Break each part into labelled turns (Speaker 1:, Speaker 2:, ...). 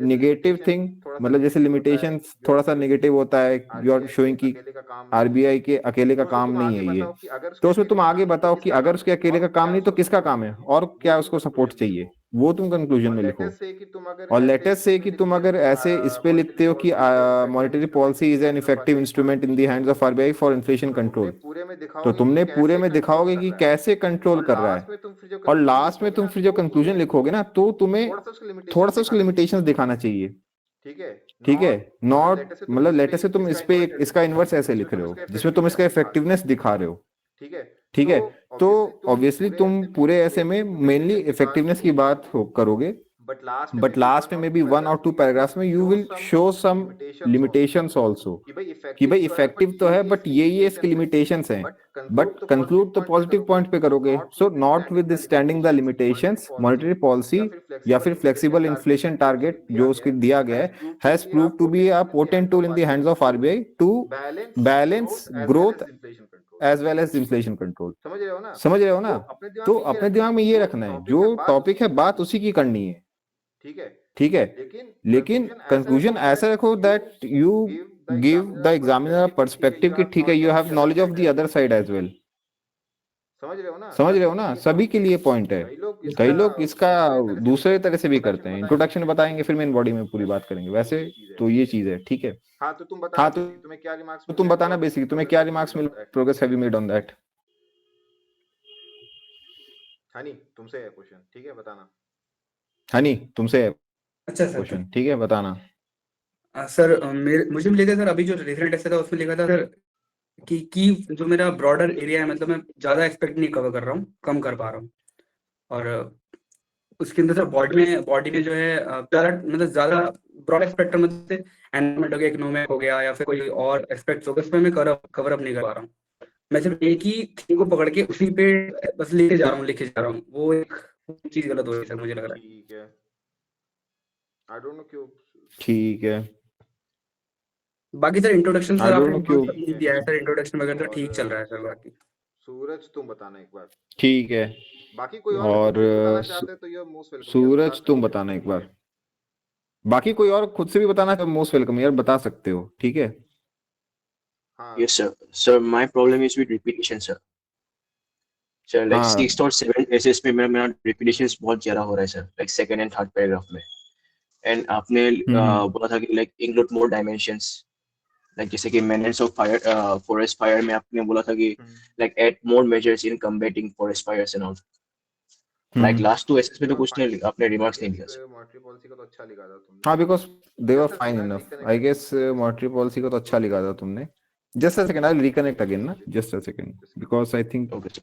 Speaker 1: Negative thing, मतलब जैसे limitations थोड़ा सा नेगेटिव होता है, यू आर शोइंग कि आरबीआई के अकेले का काम नहीं है ये, तो उसमें तुम आगे बताओ कि अगर उसके अकेले का काम नहीं तो किसका काम है और क्या उसको सपोर्ट चाहिए। वो तुम कंक्लूजन में लिखो। और लेटेस्ट से कि तुम अगर ऐसे इस पे लिखते हो कि monetary policy is an effective instrument in the hands of RBI for inflation control, तो तुमने पूरे में दिखाओगे कि कैसे कंट्रोल कर रहा है, और लास्ट में तुम फिर जो कंक्लूजन लिखोगे ना, तो तुम्हें थोड़ा सा उसके लिमिटेशंस दिखाना चाहिए। ठीक है, नॉट मतलब लेटेस्ट से तुम इस पे इसका इनवर्स ऐसे लिख रहे हो जिसमें तुम इसका इफेक्टिवनेस दिखा रहे हो। ठीक है, तो ऑब्वियसली तुम पूरे ऐसे में मेनली इफेक्टिवनेस की बात करोगे, बट लास्ट में मे बी 1 और 2 पैराग्राफ्स में you will show some limitations also, कि भाई इफेक्टिव तो है बट ये इसके लिमिटेशंस हैं, बट कंक्लूड तो पॉजिटिव पॉइंट पे करोगे। So not with standing the limitations, monetary policy या फिर फ्लेक्सिबल इन्फ्लेशन टारगेट जो उसके दिया गया है has prove to be a potent tool in the hands of RBI to balance growth as well as inflation control. समझ रहे हो ना? तो अपने दिमाग में ये रखना है, जो टॉपिक है बात उसी की करनी है। ठीक है, लेकिन कंक्लूजन ऐसा रखो that you give the examiner perspective कि ठीक है, you have knowledge of the other side as well. समझ रहे हो ना? सभी के लिए पॉइंट है। कई लोग इसका दूसरे तरह से भी करते हैं, इंट्रोडक्शन बताएंगे फिर मेन बॉडी में पूरी बात करेंगे, वैसे तो ये चीज है। ठीक है, हाँ तो तुम बताना बेसिकली तुम्हें क्या रिमार्क्स मिले, progress have you made on that?
Speaker 2: Honey तुमसे है क्वेश्चन, ठीक है बताना।
Speaker 1: हनी तुमसे है
Speaker 3: अच्छा सर।
Speaker 1: क्वेश्चन, ठीक है बताना।
Speaker 3: सर मुझे भी लिखा सर, अभी जो रिसेंट ऐसे था उसमें लिखा था सर कि जो मेरा ब्रॉडर एरिया है, मतलब मैं ज्यादा एक्सपेक्ट नहीं कवर कर रहा हूँ, कम कर पा रहा हूँ। और उसके अंदर सर बॉडी में जो है ज्यादा मतलब ज्यादा ब्रॉड स्पेक्ट्रम में से एनवायरनमेंट हो गया, इकोनॉमिक हो गया, या फिर कोई और एस्पेक्ट्स हो गए, उसमें मैं कवर अप नहीं कर पा रहा हूँ। मैं सिर्फ एक ही थिंग को पकड़ के उसी पे बस लिखे जा रहा हूँ। वो एक चीज गलत हो रही है सर, मुझे लग रहा है।
Speaker 2: ठीक है, आई डोंट नो क्यों।
Speaker 1: ठीक है,
Speaker 3: बाकी sir introduction
Speaker 1: I
Speaker 3: sir
Speaker 1: don't
Speaker 3: आपने
Speaker 1: know क्यों।
Speaker 3: नहीं दिया है सर, इंट्रोडक्शन वगैरह तो ठीक चल रहा है सर। बाकी
Speaker 2: सूरज तुम बताना एक बार।
Speaker 1: ठीक है,
Speaker 2: बाकी कोई
Speaker 1: और
Speaker 2: बताना चाहते हैं तो यू आर मोस्ट वेलकम।
Speaker 1: सूरज तुम बताना एक बार। बाकी कोई और खुद से भी बताना तो मोस्ट वेलकम यार, बता सकते हो। ठीक है,
Speaker 2: हाँ
Speaker 4: Yes, sir. Sir, my problem is with repetition, sir. Sir, like
Speaker 1: हाँ
Speaker 4: 6 और 7 एसेस में मेरा repetitions बहुत ज्यादा हो रहा है sir, like second and third paragraph में। And आपने बोला था कि like include more dimensions, like जैसे कि maintenance of fire, forest fire में आपने बोला था कि like add more measures in combating forest fires and all. Like last 2 assess में तो कुछ नहीं आपने remarks नहीं दिया सर।
Speaker 2: मॉनेटरी पॉलिसी का तो अच्छा लिखा था तुमने।
Speaker 1: हाँ, because they were fine enough I guess. Monetary policy का तो अच्छा लिखा था तुमने। Just a second, I will reconnect again ना, just a second, because I think
Speaker 4: Okay, sir.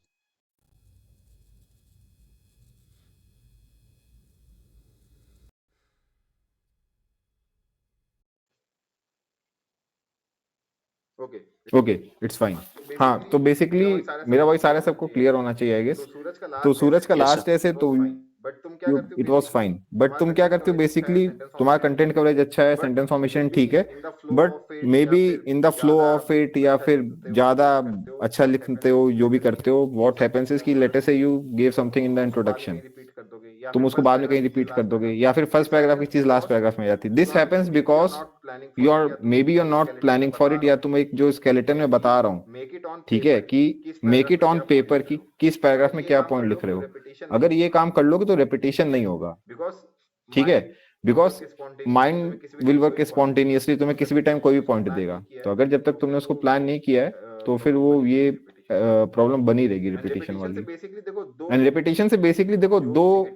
Speaker 2: Okay
Speaker 1: okay it's fine. हाँ, तो बेसिकली मेरा वॉइस सारे सबको क्लियर होना चाहिए आई गेस। तो सूरज का
Speaker 4: Yes,
Speaker 1: लास्ट
Speaker 4: sir.
Speaker 1: ऐसे तो
Speaker 2: बट तुम क्या करते हो?
Speaker 1: इट वाज फाइन, बट तुम क्या करते हो बेसिकली, तुम्हारा कंटेंट कवरेज अच्छा है, सेंटेंस फॉर्मेशन ठीक है, but may be in the flow of it या फिर ज्यादा अच्छा लिखते हो, जो भी करते हो, व्हाट हैपेंस इज कि लेटर से you give something in the introduction, तुम उसको बाद में कहीं रिपीट कर दोगे, या फिर फर्स्ट पैराग्राफ की चीज लास्ट पैराग्राफ में आ जाती है। This happens because you are may B you are not planning for it, या तुम एक जो स्केलेटन में बता रहा हूँ, ठीक है, कि मेक इट ऑन पेपर कि किस पैराग्राफ में क्या पॉइंट लिख रहे हो। अगर ये काम कर लोगे तो रेपिटेशन नहीं होगा। ठीक है, because mind will work spontaneously, तुम्हें किसी भी टाइम कोई भी पॉइंट देगा। तो अगर जब तक तुमने उसको प्लान नहीं किया है तो फिर वो ये प्रॉब्लम बनी रहेगी रिपीटेशन वाली। एंड रेपिटेशन से बेसिकली देखो दो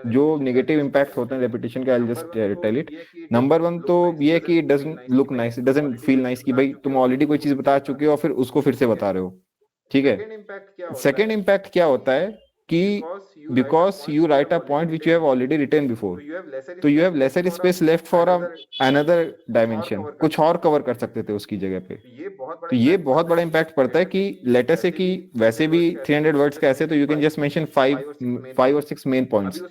Speaker 1: जो नेगेटिव इम्पैक्ट होते हैं रेपिटेशन के, I just tell it. Number 1 तो ये है कि it doesn't look nice, it doesn't feel nice कि भाई तुम ऑलरेडी कोई चीज बता चुके हो और फिर उसको फिर से बता रहे हो। ठीक है, सेकेंड इम्पैक्ट क्या होता है कि because you write a point which you have already written before, तो you have lesser space left for another dimension, कुछ और कवर कर सकते थे उसकी जगह पे। तो ये बहुत बड़ा इम्पैक्ट पड़ता है कि लेटर से कि वैसे भी 300 वर्ड्स का ऐसे तो यू कैन जस्ट मेंशन 5 और 6 मेन पॉइंट्स।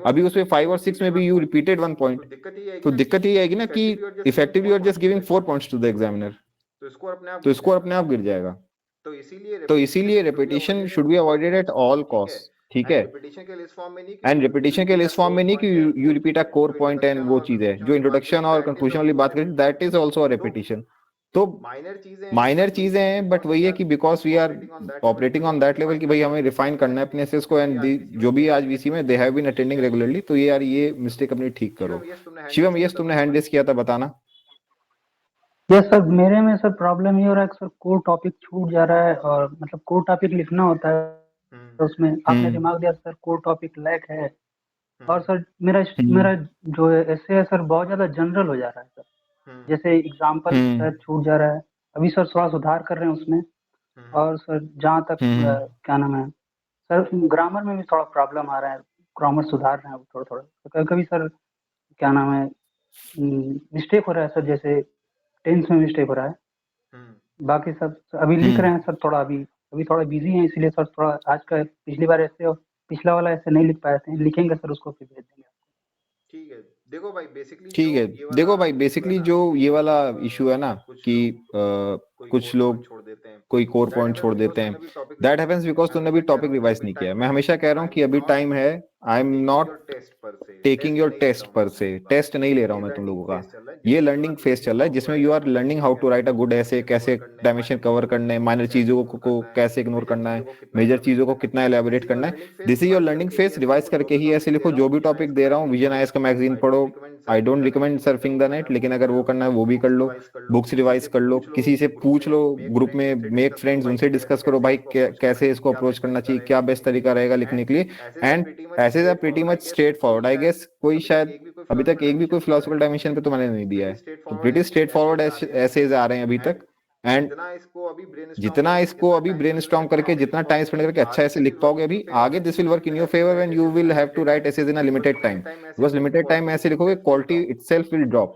Speaker 1: अभी उसमें 5 और 6 में भी यू रिपीटेड 1 पॉइंट, तो दिक्कत ये आएगी ना कि effectively you are just giving 4 points to the examiner, तो स्कोर अपने आप गिर जाएगा। तो इसीलिए repetition should be avoided at all cost. ठीक है, एंड रेपिटेशन के लिस्ट फॉर्म में नहीं कि you repeat a core point and वो चीज है जो इंट्रोडक्शन और कंक्लूजन वाली बात करी, that is also a repetition. तो
Speaker 2: माइनर चीजें हैं
Speaker 1: बट वही है कि because we are operating on that level कि भाई हमें रिफाइन करना है अपने एसेस को, एंड जो भी आज वीसी में they have been attending regularly, तो ये यार ये मिस्टेक अपनी ठीक करो। शिवम यस तुमने हैंड रेस किया था, बताना।
Speaker 5: यस सर, मेरे में सर प्रॉब्लम ये हो रहा है कि सर कोर टॉपिक छूट जा रहा है, और मतलब कोर टॉपिक लिखना होता है तो उसमें आपने दिमाग दिया सर कोर टॉपिक लैक है, और सर मेरा जो ऐसे है सर बहुत ज्यादा जनरल हो जा रहा है सर, जैसे एग्जाम्पल सर छूट जा रहा है। अभी सर थोड़ा सुधार कर रहे हैं उसमें, और सर जहाँ तक क्या नाम है सर, ग्रामर में भी थोड़ा प्रॉब्लम आ रहा है, ग्रामर सुधार रहे हैं थोड़ा थोड़ा, तो कभी कभी सर क्या नाम है मिस्टेक हो रहा है सर, जैसे टेंस में मिस्टेक हो रहा है। बाकी सब अभी लिख रहे हैं सर, थोड़ा अभी थोड़ा बिजी हैं, इसलिए सर थोड़ा आज का पिछली बार ऐसे और पिछला वाला ऐसे नहीं लिख पाए थे, लिखेंगे सर उसको फिर भेज देंगे।
Speaker 2: ठीक है, देखो भाई
Speaker 1: बेसिकली जो ये वाला इशू है ना कि कुछ लोग कोई कोर पॉइंट छोड़ देते हैं, दैट हैपेंस बिकॉज तुमने अभी टॉपिक रिवाइज नहीं किया है। मैं हमेशा कह रहा हूँ कि अभी टाइम है, I am not taking your test per se, test नहीं ले रहा हूँ मैं तुम लोगों का, ये लर्निंग फेज चल रहा है जिसमें you are learning how to write a good essay, कैसे डायमेंशन कवर करने हैं, माइनर चीजों को कैसे इग्नोर करना है, मेजर चीजों को कितना एलैबोरेट करना है। This is your learning phase, revise करके ही ऐसे लिखो। जो भी टॉपिक दे रहा हूँ, विजन आईएएस का मैगजीन पढ़ो, I don't recommend surfing the net, लेकिन अगर वो करना है वो भी कर लो, बुक्स रिवाइज कर लो, किसी से पूछ लो, ग्रुप में मेक फ्रेंड्स, उनसे डिस्कस करो भाई कैसे इसको अप्रोच करना चाहिए, क्या बेस्ट तरीका रहेगा लिखने के लिए। And essay is pretty much straightforward, I guess कोई शायद अभी तक एक भी कोई फिलोसफिकल डायमेंशन पे तो मैंने नहीं दिया है, तो प्रीटी स्ट्रेट फॉरवर्ड ऐसे आ रहे हैं अभी तक। एंड जितना इसको अभी ब्रेनस्टॉर्म करके, जितना टाइम स्पेंड करके अच्छा ऐसे लिख पाओगे अभी आगे, this will work in your favour when you will have to write essays in a limited time, because limited time में ऐसे लिखोगे क्वालिटी इटसेल्फ विल ड्रॉप।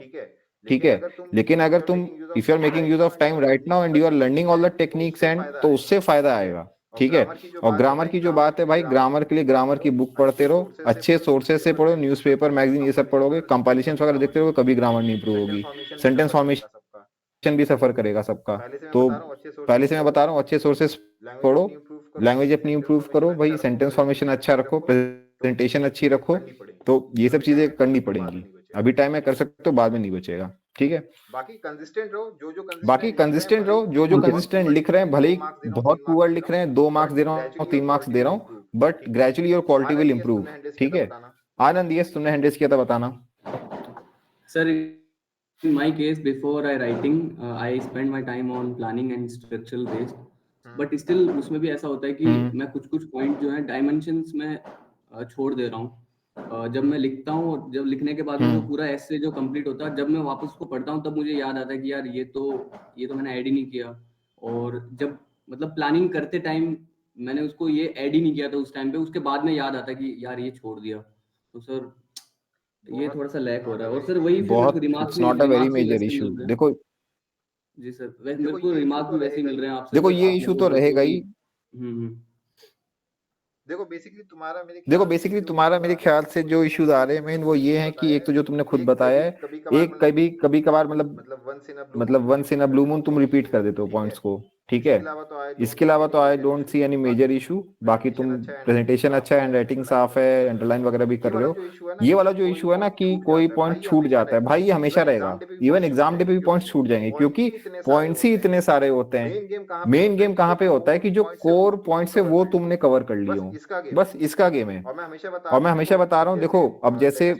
Speaker 1: ठीक है, लेकिन अगर तुम if you are making use of time right now and you are learning all the techniques and, तो उससे फायदा आएगा। ठीक है, और ग्रामर की जो बात है भाई, ग्रामर के लिए ग्रामर की बुक पढ़ते रहो, अच्छे सोर्सेज से पढ़ो, न्यूज़पेपर मैगजीन ये सब पढ़ोगे, कंपाइलेशंस वगैरह देखते रहोगे, कभी ग्रामर नहीं इंप्रूव होगी, सेंटेंस फॉर्मेशन भी सफर करेगा सबका। तो पहले से मैं बता रहा हूँ अच्छे सोर्सेस पढ़ो, लैंग्वेज अपनी इंप्रूव करो भाई, सेंटेंस फॉर्मेशन अच्छा रखो, प्रेजेंटेशन अच्छी रखो, तो ये सब चीजें करनी पड़ेंगी। अभी टाइम में कर सकते हो, बाद में नहीं बचेगा। ठीक है,
Speaker 2: बाकी कंसिस्टेंट रहो, जो जो
Speaker 1: कंसिस्टेंट लिख रहे हैं, भले ही बहुत पुअर लिख रहे हैं, 2 मार्क्स दे रहा हूँ, 3 मार्क्स दे रहा हूँ, but gradually your quality will improve. ठीक है, आनंद यस तुमने हैंड रेस किया था, बताना।
Speaker 6: Sir, in my case, before I writing, I spend my time on planning and structural based. But still उसमें भी ऐसा होता है कि मैं कुछ पॉइंट जो है डायमेंशंस में छोड़ दे रहा हूँ। जब मैं लिखता हूँ और जब लिखने के बाद में वो पूरा ऐसे जो कंप्लीट होता है, जब मैं वापस उसको पढ़ता हूँ तब मुझे याद आता है कि यार ये तो मैंने ऐड ही नहीं किया, और जब मतलब प्लानिंग करते टाइम मैंने उसको ये ऐड ही नहीं किया था उस टाइम पे, उसके बाद में याद आता है कि यार ये छोड़ दिया। तो सर ये थोड़ा सा लैक हो रहा है, और सर वही फिर मेरे को
Speaker 1: it's not a very major issue. देखो
Speaker 6: जी सर, मेरे को रिमार्क भी वैसे ही मिल रहे हैं आपसे।
Speaker 1: देखो ये इशू तो रहेगा ही।
Speaker 2: देखो बेसिकली तुम्हारा मेरे ख्याल से जो इश्यूज आ रहे हैं मेन वो ये हैं कि एक तो जो तुमने खुद बताया है, एक कभी कभार मतलब once in a blue moon तुम रिपीट कर देते हो पॉइंट्स को। ठीक है, इसके अलावा तो I don't see any major issue. बाकी तुम प्रेजेंटेशन अच्छा है, हैंड राइटिंग साफ है, अंडरलाइन वगैरह भी कर रहे हो। ये वाला जो इशू है ना कि कोई पॉइंट छूट जाता है, भाई ये हमेशा रहेगा, इवन एग्जाम डे पे भी पॉइंट्स छूट जाएंगे, क्योंकि पॉइंट्स ही इतने सारे होते हैं। मेन गेम कहाँ पे होता है कि जो कोर पॉइंट्स है वो तुमने कवर कर लिए हो, बस इसका गेम है। और मैं हमेशा बता रहा हूँ, देखो अब जैसे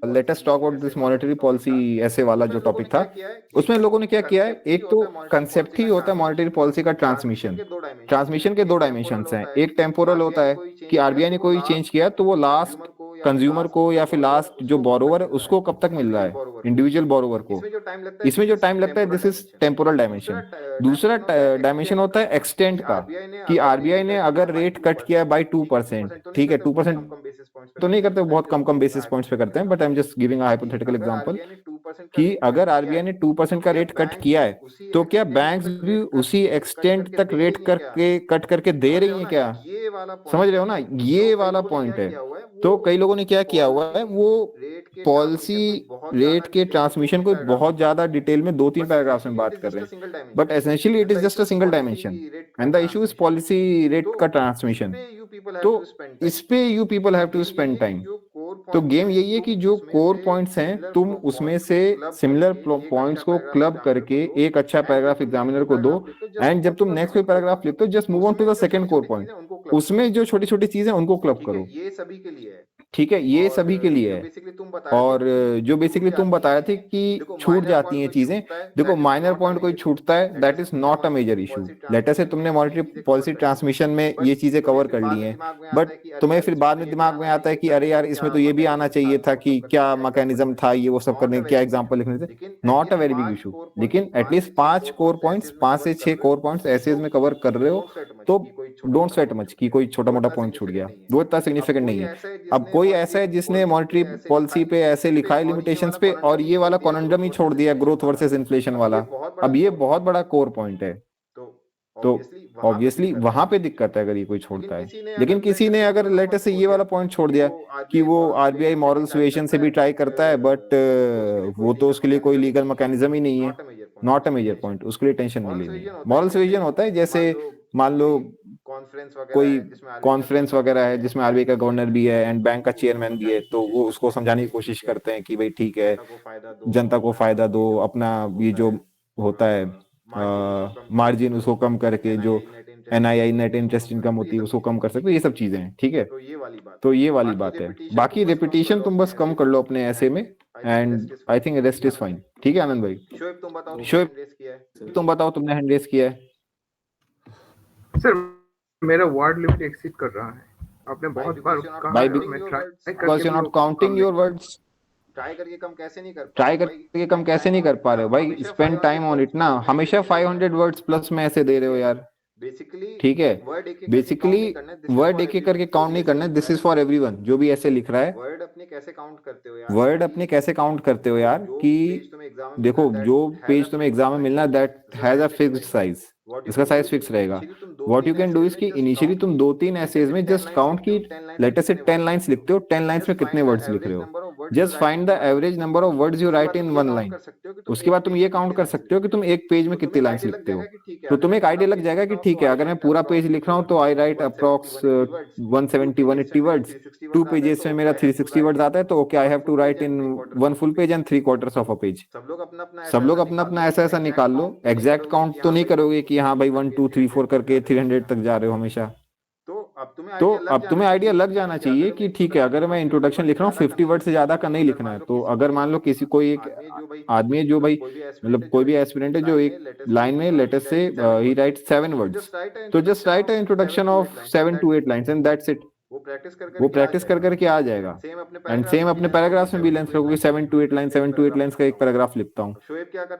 Speaker 2: let us talk about this monetary policy ऐसे वाला जो टॉपिक था, उसमें लोगों ने क्या किया है, एक तो कंसेप्ट ही होता है मॉनेटरी पॉलिसी का ट्रांसमिशन के 2 डायमेंशंस हैं। एक टेम्पोरल होता है कि आरबीआई ने कोई चेंज किया तो वो लास्ट कंज्यूमर को या फिर लास्ट जो बोरोवर है उसको कब तक मिल रहा है, इंडिविजुअल बोरोवर को। इसमें जो टाइम लगता है दिस इज टेम्पोरल डायमेंशन। दूसरा डायमेंशन होता है एक्सटेंट का, कि आरबीआई ने अगर रेट कट किया है बाय 2%, ठीक है 2% तो नहीं करते, बहुत कम बेसिस पॉइंट्स पे करते हैं, but I am just giving a hypothetical example कि अगर आरबीआई ने 2% का रेट कट किया है तो क्या बैंक्स भी उसी एक्सटेंट तक रेट करके कट करके दे रही हैं क्या? समझ रहे हो ना, ये वाला पॉइंट है। तो कई लोगों ने क्या किया हुआ है, वो पॉलिसी रेट के ट्रांसमिशन को बहुत ज्यादा डिटेल में 2-3 पैराग्राफ्स में बात कर रहे हैं, but essentially it is just a single dimension and the issue is policy rate का ट्रांसमिशन। तो इस पे you people have to spend time.
Speaker 1: तो गेम यही है कि जो कोर पॉइंट्स हैं तुम उसमें से सिमिलर पॉइंट्स को क्लब करके एक अच्छा पैराग्राफ एग्जामिनर को दो, एंड जब तुम नेक्स्ट कोई पैराग्राफ लिखते हो just move on to the second core point, उसमें जो छोटी छोटी चीजें उनको क्लब करो।
Speaker 2: ये सभी के लिए है।
Speaker 1: ठीक है, ये सभी के लिए है। और जो बेसिकली तुम बताए थे कि छूट जाती हैं चीजें, देखो माइनर पॉइंट कोई छूटता है that is not a major issue. Later से तुमने मॉनेटरी पॉलिसी ट्रांसमिशन में ये चीजें कवर कर ली हैं, बट तुम्हें फिर बाद में दिमाग में आता है कि अरे यार इसमें तो ये भी आना चाहिए था कि क्या मैकेनिज्म था ये वो सब करने, क्या एग्जाम्पल लिखने थे, not a very big issue. लेकिन एटलीस्ट 5 कोर पॉइंट्स, 5 से 6 कोर पॉइंट्स ऐसे में कवर कर रहे हो तो डोंट स्वेट मच कि कोई छोटा मोटा पॉइंट छूट गया, वो इतना सिग्निफिकेंट नहीं है। अब कोई ऐसा है जिसने मॉनेटरी पॉलिसी पे ऐसे लिखा है लिमिटेशंस पे और ये वाला कॉनंडम ही छोड़ दिया ग्रोथ वर्सेस इन्फ्लेशन वाला, अब ये बहुत बड़ा कोर पॉइंट है, तो ऑब्वियसली वहां पे दिक्कत है अगर ये कोई छोड़ता है। लेकिन किसी ने अगर लेटर से ये वाला पॉइंट छोड़ दिया कि वो आरबीआई मॉरल सुएशन से भी ट्राई करता है बट वो तो उसके लिए कोई लीगल मैकेनिज्म ही नहीं है, नॉट अ मेजर पॉइंट, उसके लिए टेंशन नहीं लेनी है। मॉरल सुएशन होता है जैसे मान लो कोई कॉन्फ्रेंस वगैरह है जिसमें आरबीआई का गवर्नर भी है एंड बैंक का चेयरमैन भी है, तो वो उसको समझाने की कोशिश करते हैं कि भाई ठीक है जनता को फायदा दो, अपना ये जो होता है मार्जिन उसको कम करके जो एनआईआई नेट इंटरेस्ट इनकम होती है उसको कम कर सकते हो, ये सब चीजें हैं। ठीक है, तो ये वाली बात है। बाकी रिपीटिशन तुम बस कम कर लो अपने ऐसे में and I think rest is fine. ठीक है आनंद भाई, शोएब तुम बताओ तुमने हैंड रेस किया है।
Speaker 7: सर मेरा वर्ड लिमिट एक्सीड कर रहा है, आपने बहुत बार कहा
Speaker 1: भाई
Speaker 7: है, मैं try
Speaker 1: because you are not counting your words.
Speaker 2: Try करके कम कैसे नहीं
Speaker 1: कर पा रहे हो भाई, स्पेंड टाइम ऑन इट ना। हमेशा 500 वर्ड्स प्लस में ऐसे दे रहे हो यार। ठीक है, बेसिकली वर्ड एक एक करके काउंट नहीं करना है, दिस इज फॉर एवरीवन जो भी ऐसे लिख रहा है।
Speaker 2: वर्ड अपने कैसे काउंट करते हो यार कि
Speaker 1: देखो जो पेज तुम्हें एग्जाम में मिलना that has a fixed size, इसका साइज फिक्स रहेगा। What you can do is कि इनिशियली तुम 2-3 एसेज में जस्ट काउंट की लेटर से 10 लाइंस लिखते हो, 10 लाइंस में कितने वर्ड्स लिख रहे हो, just find the average number of words you right in 1 line. उसके बाद तुम ये काउंट कर सकते हो कि तुम एक पेज में कितनी लाइंस लिखते हो, तो तुम्हें एक आइडिया लग जाएगा कि ठीक है अगर मैं पूरा पेज लिख रहा हूँ तो I write approx 170-180 words, 2 pages में मेरा 360 वर्ड्स आता है, तो okay I have to write in 1 full page and 3/4 of a page. सब लोग अपना अपना ऐसा ऐसा निकाल लो, एग्जैक्ट काउंट तो नहीं करोगे कि हाँ भाई 1 2 3 4 करके 300 तक जा रहे हो हमेशा। तो अब तुम्हें आइडिया लग जाना चाहिए कि ठीक है अगर मैं इंट्रोडक्शन लिख रहा हूँ 50 वर्ड से ज्यादा का नहीं लिखना है, तो अगर मान लो किसी कोई एक आदमी है जो भाई मतलब कोई भी एस्पिरेंट है जो एक लाइन में लेटर से ही राइट 7 वर्ड्स, तो just right a introduction of 7 to 8 lines and that's it. वो प्रैक्टिस कर करके आ जाएगा। एंड सेम अपने पैराग्राफ्स में भी लेंथ रखोगे 7 to 8 लाइन, 7 to 8 लाइंस का एक पैराग्राफ लिखता हूँ।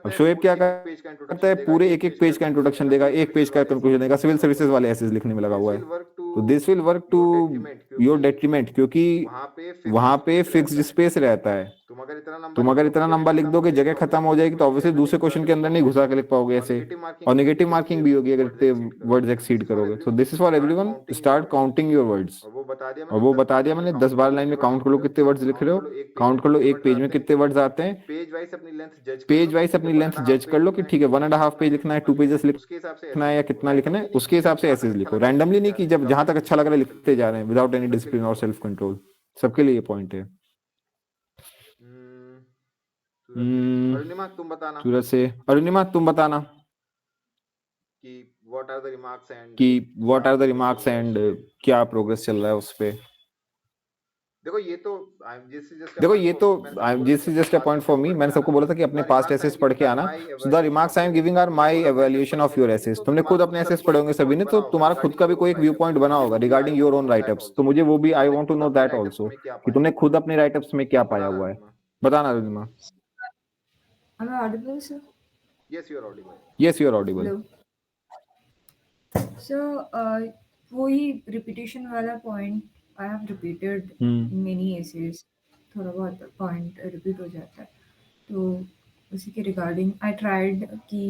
Speaker 1: अब शोएब क्या करता है, पूरे एक एक पेज का इंट्रोडक्शन देगा, एक पेज का कंक्लूजन देगा, सिविल सर्विसेज वाले ऐसे लिखने में लगा हुआ है। तो this will work to your detriment, क्योंकि वहां पे फिक्स्ड स्पेस रहता है। तुम अगर इतना लंबा लिख दोगे जगह खत्म हो जाएगी, तो ऑब्वियसली दूसरे क्वेश्चन के अंदर नहीं घुसा के लिख पाओगे ऐसे, और नेगेटिव मार्किंग भी होगी अगर इतने वर्ड्स एक्सीड करोगे। So this is for everyone, start counting your words. और वो बता दिया मैंने 10-12 लाइन में काउंट कर लो कितने वर्ड्स लिख रहे हो, काउंट कर लो एक पेज में कितने वर्ड्स आते हैं, पेज वाइज अपनी लेंथ जज कर लो कि ठीक है 1.5 पेज लिखना है, 2 पेजेस लिखना है या कितना लिखना है, उसके हिसाब से ऐसे लिखो, रैंडमली नहीं कि जब जहां तक अच्छा लग रहा है लिखते जा रहे हैं विदाउट एनी डिसिप्लिन और सेल्फ कंट्रोल। सबके लिए ये पॉइंट है।
Speaker 2: अरुणिमा तुम बताना
Speaker 1: सूरज से, अरुणिमा तुम बताना
Speaker 2: कि what are the remarks and
Speaker 1: क्या प्रोग्रेस चल रहा है उस पे।
Speaker 2: देखो ये तो
Speaker 1: this is just a point for me. मैंने सबको बोला था कि अपने पास्ट एसेस पढ़ के आना। So the remarks I am giving are my evaluation of your essays. तुमने खुद अपने एसेस पढ़े होंगे सभी ने, तो तुम्हारा खुद का भी कोई एक व्यू पॉइंट बना होगा रिगार्डिंग योर ओन राइटअप्स, तो मुझे वो भी I want to know that also कि तुमने खुद अपने राइटअप्स में क्या पाया हुआ है। बताना Arunima.
Speaker 8: Am I audible, sir?
Speaker 2: Yes, you are audible.
Speaker 1: Yes, you are audible.
Speaker 8: Hello. So, वही repetition वाला point I have repeated many essays. थोड़ा बहुत point repeat हो जाता है, तो उसी के regarding I tried कि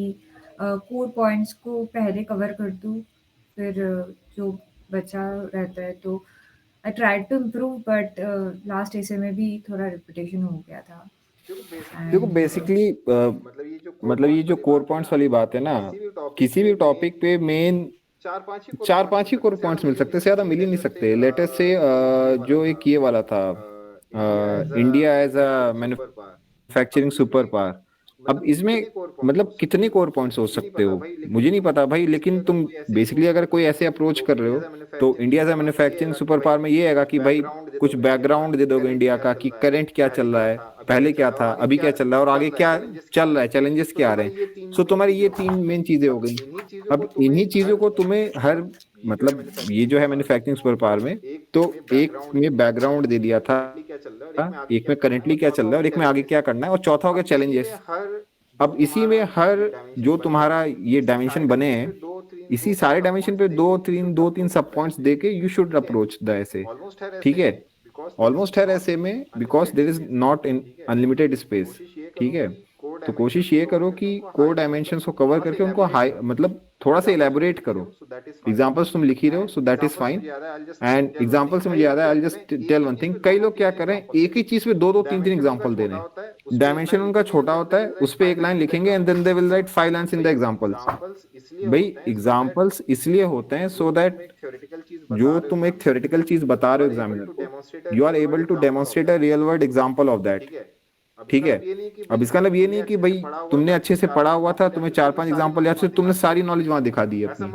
Speaker 8: core points को पहले cover कर दूँ, फिर जो बचा रहता है तो I tried to improve, but last essay में भी थोड़ा repetition हो गया था।
Speaker 1: देखो बेसिकली मतलब ये जो कोर पॉइंट्स वाली बात है ना, किसी भी टॉपिक पे मेन 4-5 ही कोर पॉइंट्स मिल सकते हैं, ज्यादा मिल ही नहीं सकते। लेटेस्ट से जो एक ये वाला था India as a manufacturing superpower. अब इसमें मतलब कितने कोर पॉइंट्स हो सकते हो मुझे नहीं पता भाई, लेकिन तुम बेसिकली अगर कोई ऐसे अप्रोच कर रहे हो तो India as a manufacturing superpower में ये हैगा कि भाई कुछ बैकग्राउंड दे दोगे इंडिया का कि करंट क्या चल रहा है, पहले क्या था, अभी क्या चल रहा है और आगे क्या चल रहा है, चैलेंजेस क्या आ रहे हैं। सो तुम्हारी ये 3 मेन चीजें हो गई। अब इन्हीं चीजों को तुम्हें हर मतलब ये जो है मैन्युफैक्चरिंग सुपर पावर में, तो एक में बैकग्राउंड दे दिया था, एक में करंटली क्या चल रहा है और एक में आगे क्या करना है, और चौथा हो गया चैलेंजेस। अब इसी में हर जो तुम्हारा ये डायमेंशन बने हैं, इसी सारे डायमेंशन पे दो तीन सब पॉइंट्स देके यू शुड अप्रोच द ऐसे। ठीक है, ऑलमोस्ट हर ऐसे में, because there is not in unlimited space. ठीक है, तो कोशिश ये करो कि कोर डायमेंशंस को कवर करके उनको हाई मतलब थोड़ा सा इलेबोरेट करो। एग्जांपल्स तुम लिख ही रहे हो so that is fine, and example से मुझे याद है, I just tell one thing, कई लोग क्या करें एक ही चीज पे दो तीन एग्जांपल दे रहे हैं। डायमेंशन उनका छोटा होता है, उस पे एक लाइन लिखेंगे and then they will write 5 lines in the examples. भाई एग्जांपल्स इसलिए होते हैं सो दैट जो तुम एक थ्योरेटिकल चीज बता रहे हो एग्जामिनर को, you are able to demonstrate a real world example of that. ठीक है, अब इसका मतलब ये नहीं कि भाई तुमने अच्छे से पढ़ा हुआ था, तुम्हें 4-5 एग्जांपल याद, फिर तुमने सारी नॉलेज वहां दिखा दी अपनी।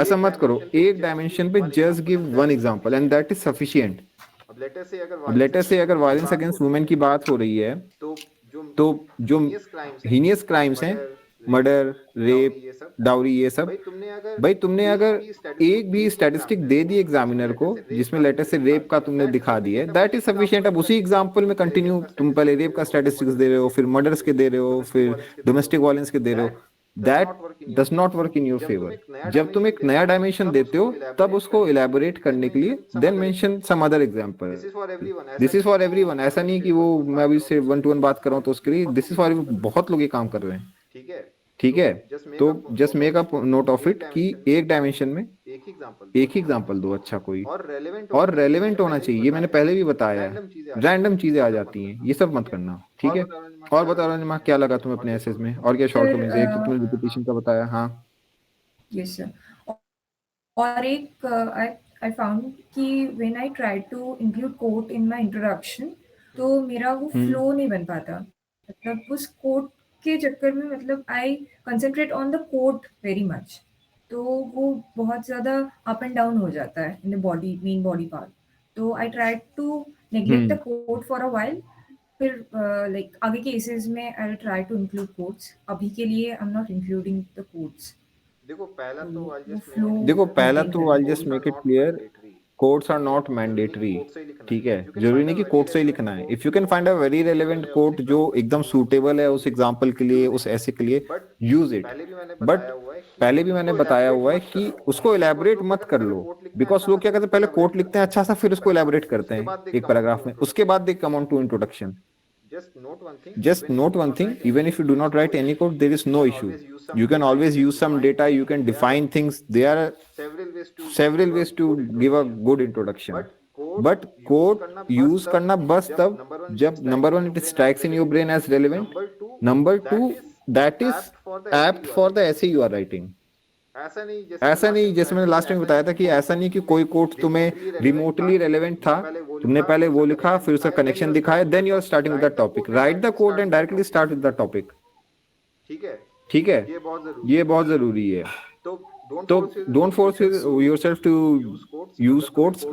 Speaker 1: ऐसा मत करो, एक डायमेंशन पे just give one example and that is sufficient. अब लेटर से अगर वायलेंस अगेंस्ट वुमेन की बात हो रही है तो जो हीनियस क्राइम्स हैं, मर्डर, रेप, डाउरी, ये सब, भाई तुमने अगर एक भी स्टैटिस्टिक दे दी एग्जामिनर को जिसमें लेटर से रेप का तुमने दिखा दिया है, दैट इज सफिशिएंट। अब उसी एग्जांपल में कंटिन्यू तुम पहले रेप का स्टैटिस्टिक्स दे रहे हो, फिर मर्डर्स के दे रहे हो, फिर डोमेस्टिक वायलेंस के दे रहे हो, that does not work in your favour. जब तुम एक नया डायमेंशन देते हो तब उसको इलेबोरेट करने के लिए then mention some other example. This is for everyone, ऐसा नहीं कि वो मैं अभी से 1-to-1 बात कर रहा हूँ तो उसके लिए, दिस इज फॉर, बहुत लोग ये काम कर रहे हैं। ठीक है, तो just make a note of it कि एक डायमेंशन में एक ही एग्जांपल दो अच्छा कोई, और रेलेवेंट होना चाहिए। ये मैंने पहले भी बताया है, रैंडम चीजें आ जाती हैं, ये सब मत करना। ठीक है, और बताओ रंजमा क्या लगा तुम्हें अपने एसेस में, और क्या शॉर्ट कमिंग्स है? एक तो तुमने रिपीटेशन का बताया। हाँ
Speaker 8: यस सर, और एक आई फाउंड कि when I try to include quote in my introduction तो मेरा वो फ्लो नहीं बन पाता, मतलब उस कोट के चक्कर में मतलब I concentrate on the quote very much, तो वो बहुत ज़्यादा अप एंड डाउन हो जाता है in the body, main body part. तो I try to neglect the quote for a while, फिर लाइक आगे के केसेस में I will try to include quotes. अभी के लिए I am not including the quotes.
Speaker 2: देखो पहला तो
Speaker 8: maintain
Speaker 2: I just make it clear, quotes are not mandatory. ठीक है, जरूरी नहीं कि कोट से ही लिखना है। If you can find a very relevant quote जो एकदम सूटेबल है उस एग्जांपल के लिए, उस ऐसे के लिए, यूज इट। बट पहले भी मैंने बताया हुआ है कि उसको इलेबोरेट मत कर लो, बिकॉज लोग क्या करते हैं, पहले कोट लिखते हैं अच्छा सा, फिर उसको इलेबोरेट करते हैं एक पैराग्राफ में, उसके बाद they come on to introduction. Just note one thing, even if you do not write any code, there is no issue. You can always use some data, you can define things. There are several ways to give a good introduction. But code use करना बस तब जब number one it strikes in your brain as relevant, number two that is apt for the essay you are writing. ऐसा नहीं जैसे मैंने last time बताया था कि ऐसा नहीं कि कोई कोड तुम्हें रिमोटली रेलेवेंट था, तुमने पहले वो लिखा फिर उसका कनेक्शन दिखाया, then you are starting with the topic. Write the quote and directly start with the topic. ठीक है, ये बहुत जरूरी है। तो don't force yourself to use quotes.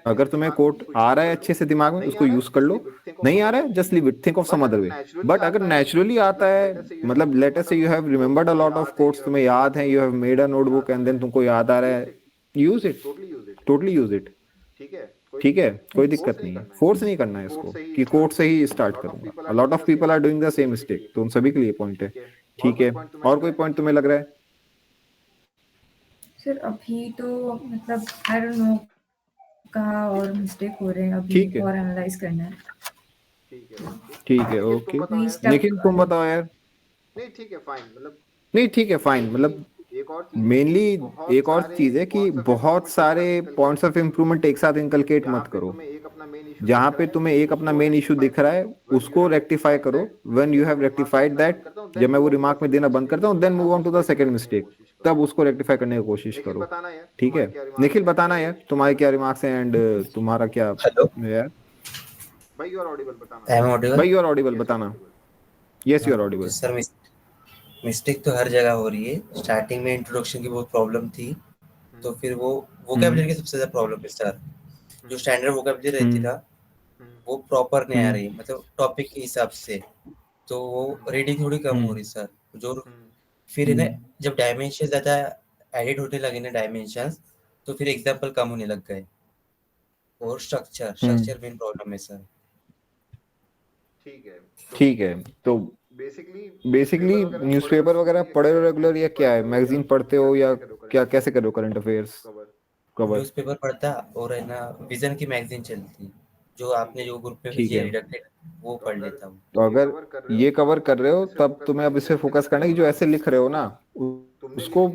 Speaker 2: अगर तुम्हें कोड आ रहा है अच्छे से दिमाग में, उसको यूज कर लो, नहीं आ रहा है just leave it, think of some other way. But अगर नेचुरली आता है, मतलब let us say you have remembered a lot of codes, तुम्हें याद है, you have made a notebook and then तुमको याद आ रहा है, use it, totally use it. ठीक है, कोई दिक्कत नहीं है, फोर्स नहीं करना है इसको कि कोड से ही स्टार्ट करूंगा। A lot of people are doing the same mistake, तो उन सभी के लिए पॉइंट है। ठीक है, और कोई पॉइंट तुम्हें लग रहा है?
Speaker 8: सर अभी तो मतलब आई डोंट नो कहाँ और मिस्टेक हो रहे हैं, अभी और एनालाइज करना है।
Speaker 1: ठीक है, ओके। लेकिन तुम बताओ यार। नहीं ठीक है फाइन, मतलब मेनली एक और चीज है कि बहुत सारे पॉइंट्स ऑफ इंप्रूवमेंट एक साथ इनकलकेट मत करो। जहां पे तुम्हें एक अपना मेन इशू दिख रहा है उसको रेक्टिफाई करो। When you have rectified that, जब मैं वो रिमार्क में देना बंद करता हूँ, then move on to the second mistake, तब उसको रेक्टिफाई करने की कोशिश करो। ठीक है, निखिल बताना यार तुम्हारे क्या रिमार्क्स हैं एंड तुम्हारा क्या यार।
Speaker 2: भाई यू आर ऑडिबल
Speaker 1: भाई यू आर ऑडिबल बताना। Yes you are audible.
Speaker 9: Sir mistake तो हर जगह हो रही है। स्टार्टिंग में इंट्रोडक्शन की बहुत प्रॉब्लम थी, तो फिर वो वोकैबुलरी की सबसे ज्यादा प्रॉब्लम है सर। जो स्टैंडर्ड वोकैबुलरी रहती ना, वो प्रॉपर नहीं आ रही, मतलब टॉपिक के हिसाब से, तो वो रीडिंग थोड़ी कम हो रही सर। जो फिर है ना, जब डायमेंशन ज्यादा एडिट होने लगे ना डायमेंशंस, तो फिर एग्जांपल कम होने लग गए। और स्ट्रक्चर मेन प्रॉब्लम है सर।
Speaker 2: ठीक है, तो बेसिकली न्यूज़पेपर वगैरह पढ़े हो रेगुलर या क्या है, मैगजीन पढ़ते हो या क्या, कैसे कर रहे हो करंट अफेयर्स कवर?
Speaker 9: न्यूज़पेपर पढ़ता और है ना विजन की मैगजीन चलती, जो आपने जो ग्रुप पे
Speaker 2: ठीक
Speaker 9: भेजी है
Speaker 2: है,
Speaker 9: रिडक्टेड, वो पढ़ लेता हूँ।
Speaker 2: तो अगर ये कवर कर रहे हो तब तुम्हें अब इस पे फोकस करना है कि जो ऐसे लिख रहे हो ना उसको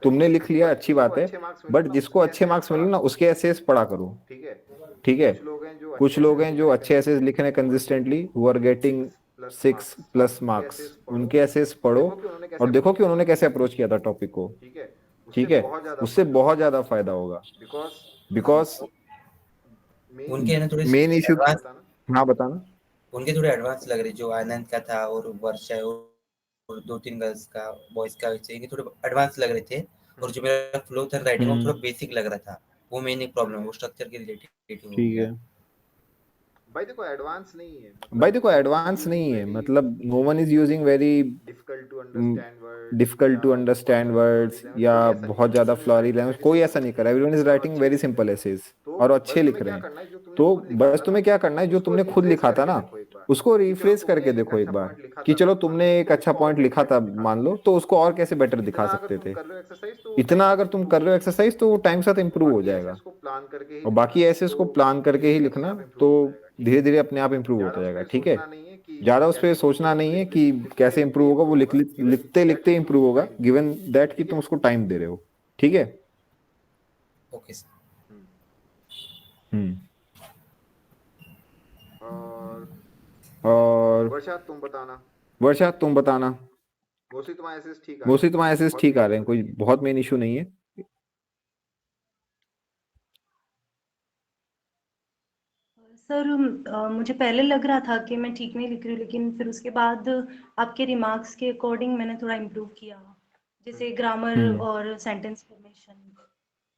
Speaker 2: तुमने लिख लिया, अच्छी बात है, बट जिसको अच्छे मार्क्स मिले ना उसके एसेस पढ़ा करो, ठीक है? कुछ लोग हैं जो अच्छे एसेस लिख रहे हैं consistently, who are getting 6+ marks, उनके एसेस पढ़ो और देखो कि उन्होंने कैसे अप्रोच किया था टॉपिक को, ठीक है? उससे बहुत ज्यादा फायदा होगा, बिकॉज
Speaker 9: उनके है ना थोड़े
Speaker 2: मेन इशू।
Speaker 9: एडवांस,
Speaker 2: हाँ बताना।
Speaker 9: उनके थोड़े एडवांस लग रहे, जो आनंद का था और वर्षा और 2-3 गर्ल्स का, बॉयज का, ये थोड़े एडवांस लग रहे थे। और जो मेरा फ्लो था राइटिंग वो थोड़ा बेसिक लग रहा था। वो मेन एक प्रॉब्लम है, वो स्ट्रक्चर के रिलेटेड हो
Speaker 2: ठीक
Speaker 9: गया।
Speaker 2: है भाई, देखो एडवांस नहीं है, मतलब no one is using very difficult to understand words या बहुत ज्यादा फ्लॉरी लैंग्वेज, कोई ऐसा नहीं कर रहा है। Everyone is writing very simple essays और अच्छे लिख रहे हैं। तो बस तुम्हें क्या करना है, जो तुमने खुद लिखा था ना उसको रिफ्रेश करके देखो एक बार, कि चलो तुमने एक अच्छा पॉइंट लिखा था मान लो, तो उसको और कैसे बेटर दिखा सकते थे। इतना अगर तुम कर रहे हो एक्सरसाइज तो वो टाइम साथ इम्प्रूव हो जाएगा। और बाकी ऐसे इसको प्लान करके ही लिखना, तो धीरे धीरे अपने आप इम्प्रूव होता जाएगा, ठीक है? ज्यादा उस पर सोचना नहीं है कि कैसे इम्प्रूव होगा, वो लिखते लिखते इम्प्रूव होगा, गिवन दैट कि तुम उसको टाइम दे रहे हो, ठीक है?
Speaker 9: Okay sir.
Speaker 2: और वर्षा तुम बताना। मोस्टली तुम्हारे एसेस ठीक आ रहे हैं, कोई बहुत मेन इशू नहीं है।
Speaker 10: सर मुझे पहले लग रहा था कि मैं ठीक नहीं लिख रही हूँ, लेकिन फिर उसके बाद आपके रिमार्क्स के अकॉर्डिंग मैंने थोड़ा इम्प्रूव किया, जैसे ग्रामर और सेंटेंस फॉर्मेशन।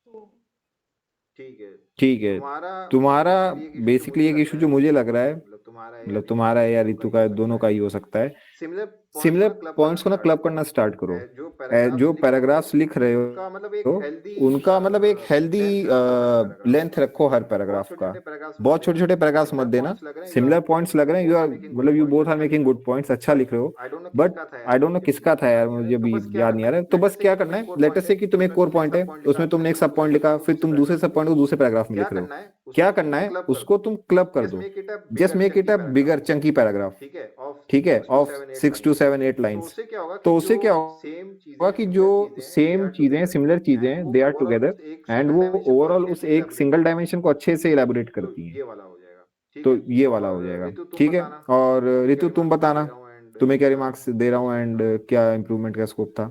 Speaker 10: तो
Speaker 2: ठीक है, तुम्हारा बेसिकली एक इशू जो मुझे लग रहा है, मतलब तुम्हारा या ऋतु का, दोनों का ही हो सकता है। सिमिलर पॉइंट्स को ना क्लब करना स्टार्ट करो। जो पैराग्राफ्स लिख रहे हो उनका मतलब एक हेल्दी लेंथ रखो हर पैराग्राफ का। बहुत छोटे छोटे पैराग्राफ्स मत देना। सिमिलर पॉइंट्स लग रहे हैं, यू आर मतलब you both are making good points, अच्छा लिख रहे हो, बट आई डोंट नो किसका था यार, मुझे अभी याद नहीं आ रहा है। तो बस क्या करना है, लेट अस से कि तुम एक कोर पॉइंट है, उसमें तुमने एक सब पॉइंट लिखा, फिर तुम दूसरे सब पॉइंट को दूसरे पैराग्राफ में लिख रहे हो। क्या करना है, उसको तुम क्लब कर दो, just make it a bigger Chunky paragraph, ठीक है, ऑफ 6 to 7 8 लाइंस। तो उससे क्या होगा कि जो सेम चीजें, सिमिलर चीजें, दे आर टुगेदर एंड वो ओवरऑल उस एक सिंगल डायमेंशन को अच्छे से इलेबोरेट करती हैं। तो ये वाला हो जाएगा, ठीक है? और ऋतु तुम बताना, तुम्हें क्या रिमार्क्स दे रहा हूँ एंड क्या इम्प्रूवमेंट का स्कोप था?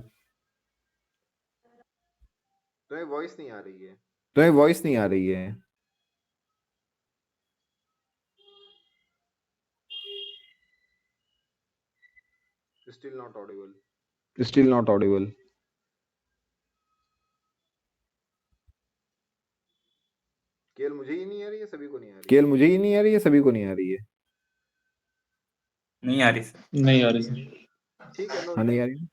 Speaker 2: तुम्हें वॉइस नहीं आ रही है। Still not Audible. केवल मुझे ही नहीं आ रही है, सभी को नहीं आ रही है? केवल मुझे ही नहीं आ रही है, सभी को नहीं आ रही है?
Speaker 3: नहीं आ रही सर।
Speaker 11: नहीं आ रही सर।
Speaker 2: ठीक है, हाँ नहीं आ रही,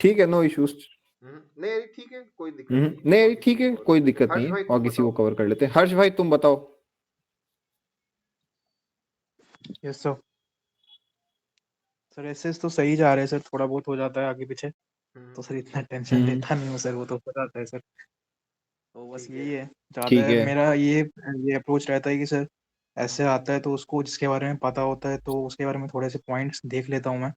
Speaker 2: ठीक है, नो इश्यूज। नहीं आ रही, ठीक है, कोई दिक्कत नहीं। नहीं आ रही, ठीक है, कोई दिक्कत नहीं है, और किसी को कवर कर लेते हैं। हर्ष भाई तुम बताओ।
Speaker 12: Yes sir. सर एसेस तो सही जा रहे हैं सर, थोड़ा बहुत हो जाता है आगे पीछे, तो सर इतना टेंशन लेता नहीं हूँ सर, वो तो हो जाता है सर। तो बस यही है,
Speaker 2: ठीक
Speaker 12: ज़्यादा
Speaker 2: है,
Speaker 12: मेरा ये अप्रोच रहता है कि सर ऐसे आता है तो उसको जिसके बारे में पता होता है तो उसके बारे में थोड़े से पॉइंट्स देख लेता हूँ मैं,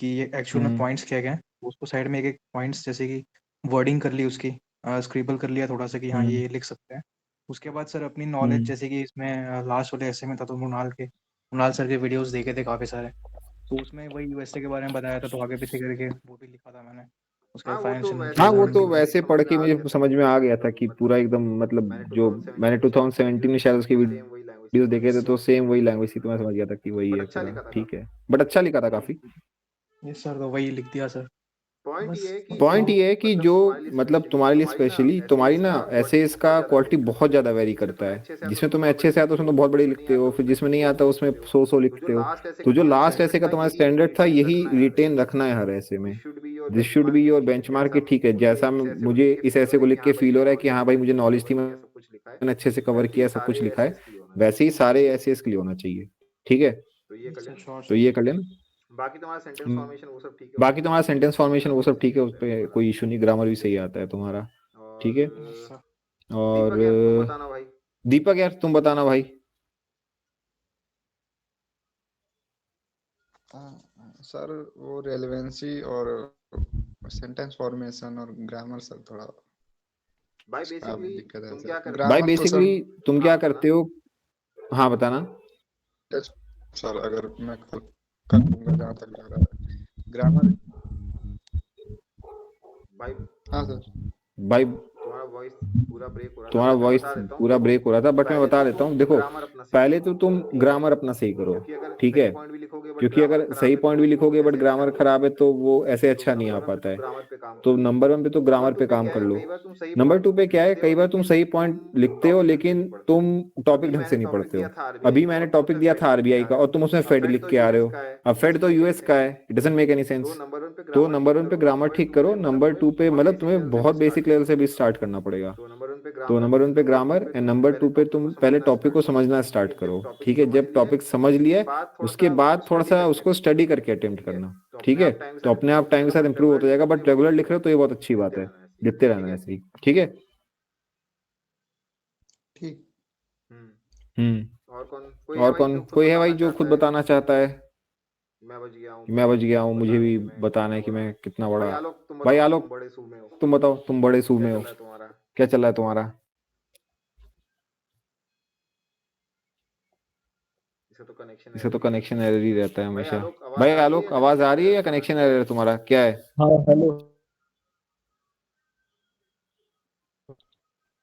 Speaker 12: कि ये एक्चुअल में पॉइंट्स क्या क्या हैं, तो उसको साइड में एक एक पॉइंट्स, जैसे कि वर्डिंग कर ली उसकी, स्क्रिबल कर लिया थोड़ा सा कि हाँ ये लिख सकते हैं। उसके बाद सर अपनी नॉलेज, जैसे कि इसमें लास्ट वाले ऐसे में था तो मृणाल सर के वीडियोस देखे थे काफ़ी सारे, तो उसमें वही यूएसए के बारे में बताया था, तो आगे पीछे करके वो भी लिखा था मैंने। उसके बाद
Speaker 2: हाँ वो तो वैसे पढ़ के मुझे समझ में आ गया था कि पूरा एकदम, मतलब जो मैंने 2017 में शायद उसकी वीडियो
Speaker 1: वीडियो देखे थे तो सेम वही लैंग्वेज थी, तो मैं समझ गया था कि वही है पूरा, ठीक है, बट अच्छा लिखा था काफी।
Speaker 12: यस सर, तो वही लिख दिया सर।
Speaker 1: पॉइंट ये है कि जो मतलब तुम्हारे लिए स्पेशली तुम्हारी ना ऐसे इसका क्वालिटी बहुत ज्यादा वेरी करता है। जिसमें तुम्हें अच्छे से आता है उसमें तो बहुत बड़ी लिखते हो, फिर जिसमें नहीं आता उसमें सो लिखते हो। तो जो लास्ट ऐसे का तुम्हारा स्टैंडर्ड था यही रिटेन रखना है हर ऐसे में। This should be your benchmark कि ठीक है, जैसा मुझे इस ऐसे को लिख के फील हो रहा है कि हाँ भाई मुझे नॉलेज थी, मैंने अच्छे से कवर किया, सब कुछ लिखा है, वैसे ही सारे ऐसे इसके लिए होना चाहिए। ठीक है, तो ये कर लेना।
Speaker 2: बाकी तुम्हारा सेंटेंस फॉर्मेशन वो सब ठीक है।
Speaker 1: बाकी तुम्हारा सेंटेंस फॉर्मेशन वो सब ठीक है, उस पर कोई इशू नहीं, ग्रामर भी सही आता है तुम्हारा। ठीक है, और
Speaker 2: बताना भाई।
Speaker 1: दीपक यार तुम बताना भाई।
Speaker 13: सर वो रेलेवेंसी और सेंटेंस फॉर्मेशन और ग्रामर सर थोड़ा
Speaker 2: भाई बेसिकली तुम क्या करते
Speaker 1: हो? भाई बेसिकली तुम क्या करते हो? हाँ बताना
Speaker 13: सर। अगर मैं कर दूंगा जहाँ तक लग रहा है ग्रामर।
Speaker 2: भाई
Speaker 13: हाँ सर।
Speaker 1: भाई
Speaker 2: तुम्हारा वॉइस पूरा ब्रेक हो रहा था,
Speaker 1: तुम्हारा वॉइस पूरा ब्रेक हो रहा था, बट मैं बता देता हूँ। देखो पहले तो तुम ग्रामर अपना सही करो, ठीक है, क्योंकि अगर सही पॉइंट भी लिखोगे बट ग्रामर खराब है तो वो ऐसे अच्छा नहीं आ पाता है। तो नंबर 1 पे तो ग्रामर पे काम कर लो। नंबर 2 पे क्या है, कई बार तुम सही पॉइंट लिखते हो लेकिन तुम टॉपिक ढंग से नहीं पढ़ते हो। अभी मैंने टॉपिक दिया था आरबीआई का और तुम उसमें फेड लिख के आ रहे हो। अब फेड तो यूएस का है, it doesn't make any sense. तो नंबर 1 पे ग्रामर ठीक करो, नंबर 2 पे मतलब तुम्हें बहुत बेसिक लेवल से भी स्टार्ट करना पड़ेगा। तो नंबर 1 पे ग्रामर एंड नंबर 2 पे तुम पहले टॉपिक को समझना स्टार्ट करो। ठीक है, जब टॉपिक समझ लिया उसके बाद थोड़ा सा उसको स्टडी करके अटेम्प्ट करना। ठीक है, तो अपने आप टाइम के साथ इंप्रूव होता जाएगा। बट रेगुलर लिख रहे हो तो ये बहुत अच्छी बात है, लिखते रहना ऐसे ही। ठीक है,
Speaker 13: ठीक।
Speaker 1: और कौन कोई है भाई जो खुद बताना चाहता है? मैं बच गया हूँ, मुझे भी बताना है कि मैं कितना बड़ा। भाई आलोक तुम बताओ, तुम बड़े सूब में हो, क्या चल रहा है तुम्हारा? इसे तो कनेक्शन एरर ही रहता है हमेशा। भाई आलोक आवाज आ रही है या कनेक्शन एरर है तुम्हारा, क्या है?
Speaker 14: हाँ हेलो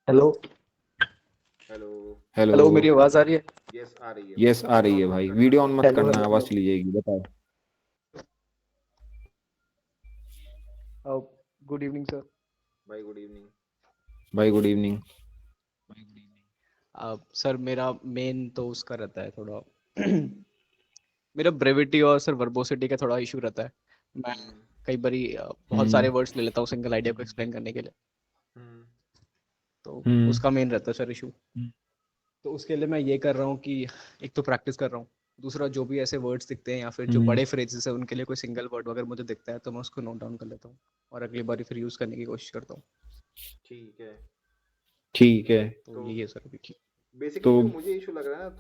Speaker 14: हेलो
Speaker 1: हेलो,
Speaker 14: मेरी आवाज आ रही है?
Speaker 1: यस आ रही है भाई। वीडियो ऑन मत करना, आवाज चली जाएगी। बताओ।
Speaker 14: Good evening sir.
Speaker 2: भाई गुड इवनिंग।
Speaker 1: भाई गुड इवनिंग।
Speaker 14: सर मेरा मेन तो उसका रहता है थोड़ा मेरा ब्रेविटी और सर वर्बोसिटी का थोड़ा इशू रहता है। मैं कई बारी बहुत सारे वर्ड्स ले लेता हूँ सिंगल आइडिया को एक्सप्लेन करने के लिए, तो उसका मेन रहता है सर इशू। तो उसके लिए मैं ये कर रहा हूँ कि एक तो प्रैक्टिस कर रहा हूँ, दूसरा जो भी ऐसे वर्ड्स दिखते हैं या फिर जो बड़े फ्रेजेस है उनके लिए कोई सिंगल वर्ड अगर मुझे दिखता है तो मैं उसको नोट डाउन कर लेता हूँ और अगली बार फिर यूज करने की कोशिश करता हूँ।
Speaker 1: ठीक है,
Speaker 14: तो यही है सर अभी।
Speaker 1: तो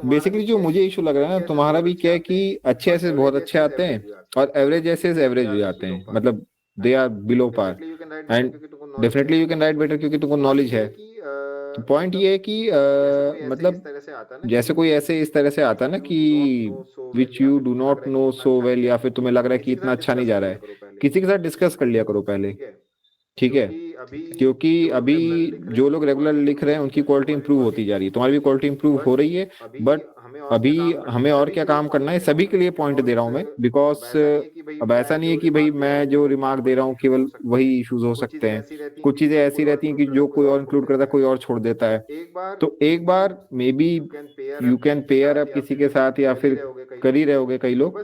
Speaker 1: बेसिकली जो मुझे इशू लग रहा है ना, तुम्हारा भी क्या है कि अच्छे ऐसे बहुत अच्छे आते हैं और एवरेज ऐसे एवरेज हो जाते हैं, मतलब they are below par. And definitely you can write better क्योंकि तुमको नॉलेज है। तो पॉइंट ये है कि मतलब जैसे कोई ऐसे इस तरह से आता है ना कि which you do not know so well, या फिर तुम्हें लग रहा है कि इतना अच्छा नहीं जा रहा है, किसी के साथ डिस्कस कर लिया करो पहले। ठीक है, क्योंकि अभी जो लोग रेगुलर लिख रहे हैं उनकी क्वालिटी इंप्रूव होती जा रही है, तुम्हारी भी क्वालिटी इंप्रूव हो रही है। बट अभी हमें और क्या काम करना है, सभी के लिए पॉइंट दे रहा हूं मैं, बिकॉज अब ऐसा नहीं है कि भाई मैं जो रिमार्क दे रहा हूँ केवल वही इश्यूज हो सकते हैं। कुछ चीजें ऐसी रहती हैं कि जो कोई और इंक्लूड करता है कोई और छोड़ देता है। तो एक बार may be you can pair up किसी के साथ या फिर कर ही रहे होगे कई लोग।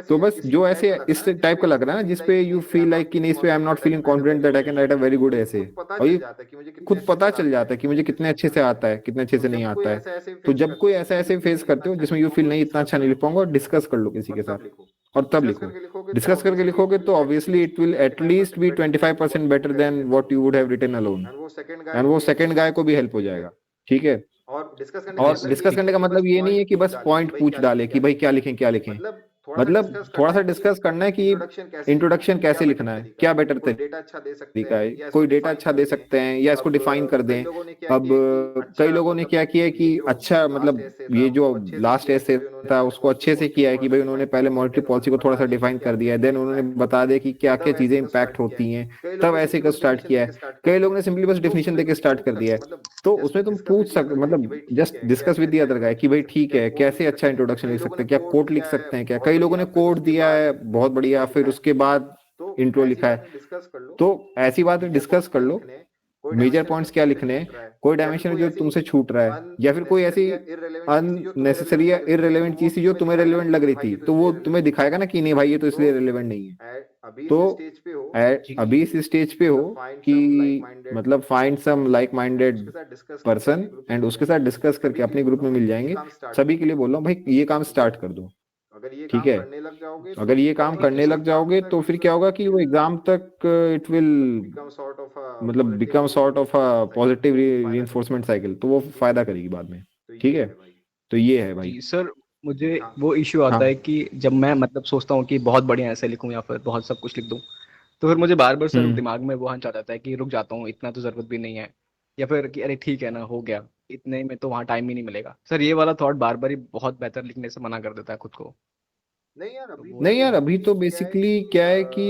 Speaker 1: तो बस जो ऐसे इस टाइप का लग रहा है ना जिसपे यू फील लाइक कि नहीं इस पे आई am not feeling confident that I can write a very good ऐसे, और ये खुद पता चल जाता है कि मुझे कितने अच्छे से आता है कितने अच्छे से नहीं आता है। तो जब कोई ऐसा ऐसे फेस करते हो जिसमें यू फील नहीं इतना अच्छा नहीं लिख पाऊंगा, डिस्कस कर लो किसी के साथ और तब लिखो। डिस्कस करके लिखोगे तो obviously it will at least be 25% better than what you would have written alone, and वो सेकंड गाय को भी हेल्प हो जाएगा। ठीक है, और डिस्कस करने का मतलब ये नहीं है कि बस पॉइंट पूछ डाले कि भाई क्या लिखें, मतलब थोड़ा सा डिस्कस करना है कि इंट्रोडक्शन कैसे लिखना है, क्या बेटर तरीका है, कोई डेटा अच्छा दे सकते हैं या इसको डिफाइन कर दें
Speaker 2: अब कई लोगों ने क्या किया कि अच्छा मतलब ये जो लास्ट ऐसे था उसको अच्छे से किया है कि भाई उन्होंने पहले मॉनेटरी पॉलिसी को थोड़ा सा डिफाइन कर दिया है, देन उन्होंने बता दिया कि क्या क्या चीजें इंपैक्ट होती हैं, तब ऐसे का स्टार्ट किया है। कई लोगों ने सिंपली बस डेफिनेशन देके स्टार्ट कर दिया है, तो उसमें तुम पूछ सकते मतलब just discuss with the other guy कि भाई ठीक है कैसे अच्छा इंट्रोडक्शन लिख सकते हैं, क्या कोड लिख सकते हैं क्या। कई लोगों ने कोड दिया है बहुत बढ़िया, फिर उसके बाद इंट्रो लिखा है, तो ऐसी बात डिस्कस कर लो मेजर पॉइंट्स क्या लिखने हैं, कोई डायमेंशन जो तुमसे छूट रहा है या फिर कोई ऐसी अननेसेसरी या इररिलेवेंट चीज थी जो तुम्हें रेलेवेंट लग रही थी, तो वो तुम्हें दिखाएगा ना कि नहीं भाई ये तो इसलिए रेलेवेंट नहीं है। तो अभी इस स्टेज पे हो कि मतलब find some like minded person and उसके साथ डिस्कस करके अपने ग्रुप में मिल जाएंगे। सभी के लिए बोल रहा हूँ भाई ये काम स्टार्ट कर दो, ठीक है। अगर ये काम करने लग जाओगे तो फिर क्या होगा कि वो एग्जाम तक इट विल मतलब become sort of a positive reinforcement cycle, तो वो फायदा करेगी बाद में, ठीक है। तो ये है भाई।
Speaker 14: जी सर, मुझे वो इश्यू आता
Speaker 2: हाँ।
Speaker 14: है कि जब मैं मतलब सोचता हूँ कि बहुत बढ़िया ऐसे लिखूं या फिर बहुत सब कुछ लिख दूं, तो फिर मुझे बार बार सर दिमाग में वो हंच आ जाता है कि रुक जाता हूँ, इतना तो जरूरत भी नहीं है, या फिर कि अरे ठीक है ना हो गया, इतने में तो वहाँ टाइम ही नहीं मिलेगा। सर ये वाला थॉट बार बार ही बहुत बेहतर लिखने से मना कर देता है खुद को।
Speaker 2: नहीं यार अभी तो बेसिकली क्या है कि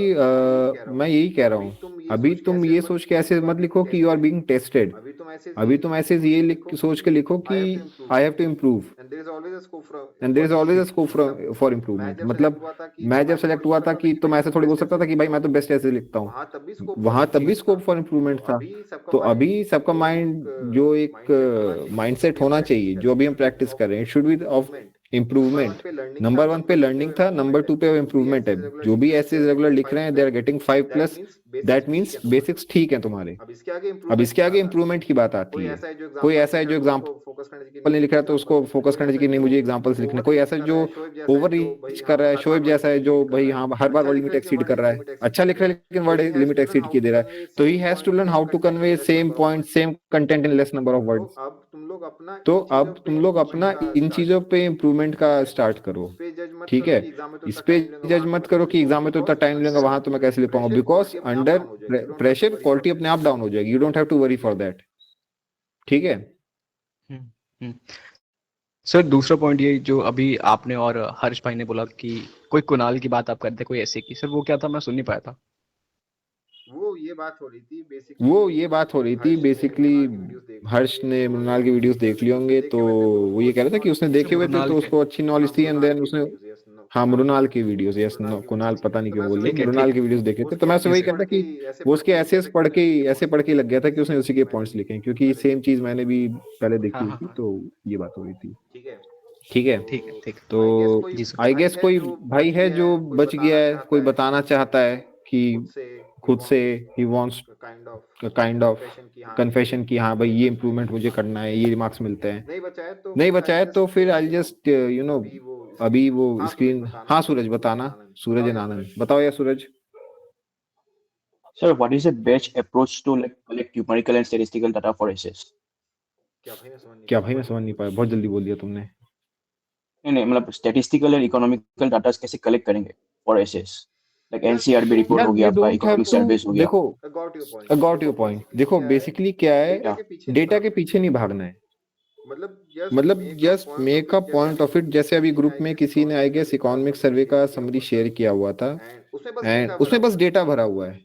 Speaker 2: मैं यही कह रहा हूँ, अभी तुम ये सोच के ऐसे मत लिखो कि यू आर बीइंग टेस्टेड, अभी तुम ऐसे ये सोच के लिखो कि I have to improve and there is always a scope for improvement. मतलब मैं जब सेलेक्ट हुआ था कि तो मैं ऐसे थोड़ी बोल सकता था कि भाई मैं तो बेस्ट ऐसे लिखता हूँ, वहां तब भी स्कोप फॉर इम्प्रूवमेंट था। तो अभी सबका माइंड जो एक माइंडसेट होना चाहिए जो अभी हम प्रैक्टिस कर रहे हैं, should be of improvement. Number 1 पे लर्निंग था, नंबर 2 पे इम्प्रूवमेंट है। जो भी ऐसे रेगुलर लिख रहे हैं they are getting 5+ that means basics ठीक है तुम्हारे। अब इसके आगे इम्प्रूवमेंट की बात आती है। कोई ऐसा है जो एग्जाम्पल नहीं लिख रहा है तो उसको फोकस करना चाहिए कि नहीं मुझे एग्जाम्पल्स लिखने। कोई ऐसा जो ओवर रीच कर रहा है, शोएब जैसा है जो भाई हाँ हर बार वर्ड लिमिट एक्सीड कर रहा है, अच्छा लिख रहा है लेकिन वर्ड लिमिट एक्सीड किए दे रहा है, तो he has to learn how to convey same point same content in less number of words. तो अब तुम लोग अपना इन चीजों पे इम्प्रूवमेंट का स्टार्ट करो, ठीक है। इस पे जज मत करो कि एग्जाम में तो इतना टाइम लगेगा वहां तो मैं कैसे लिख पाऊंगा, बिकॉज अंडर प्रेशर क्वालिटी अपने आप डाउन हो जाएगी, you don't have to worry for that, ठीक है।
Speaker 14: सर दूसरा पॉइंट ये जो अभी आपने और हर्ष भाई ने बोला कि कोई कुणाल की बात आप करते कोई ऐसे की, सर वो क्या था मैं सुन नहीं पाया था।
Speaker 1: वो ये बात हो रही थी बेसिकली हर्ष ने मृणाल की वीडियोस देख लिए होंगे, तो वो ये कह रहा था कि उसने देखे हुए थे तो उसको अच्छी नॉलेज थी एंड देन उसने हाँ मृणाल की वीडियोस, यस कुणाल पता नहीं क्यों बोल रहे, मृणाल की वीडियोस देखे थे। तो मैं उससे वही कहता कि वो उसके ऐसे पढ़ के लग गया था कि उसने उसी के पॉइंट्स लिखे, क्योंकि सेम चीज मैंने भी पहले देखी हुई थी, तो ये बात हो रही थी, ठीक है।
Speaker 14: ठीक
Speaker 2: तो आई गेस कोई भाई है जो बच गया है, कोई बताना चाहता है कि खुद से he wants kind of confession कि हाँ भाई ये इम्प्रूवमेंट मुझे करना है, ये रिमार्क्स मिलते हैं। नहीं बचा है तो फिर आई जस्ट यू नो अभी वो स्क्रीन, हाँ सूरज बताना, सूरज एंड आनंद बताओ यार सूरज।
Speaker 4: Sir, what is the best approach to like collect numerical and statistical data for essays?
Speaker 2: क्या भाई मैं समझ नहीं पाया, बहुत जल्दी बोल दिया तुमने।
Speaker 4: नहीं मतलब statistical और economical data कैसे collect करेंगे for essays? Like NCRB report हो गया आपका, economic surveys हो गया।
Speaker 2: देखो I got your point। देखो बेसिकली क्या है, डेटा के पीछे नहीं भागना है, मतलब just make a point of it. जैसे अभी ग्रुप में किसी ने आई गेस इकोनॉमिक सर्वे का समरी शेयर किया हुआ था एंड उसमें बस डेटा भरा हुआ है,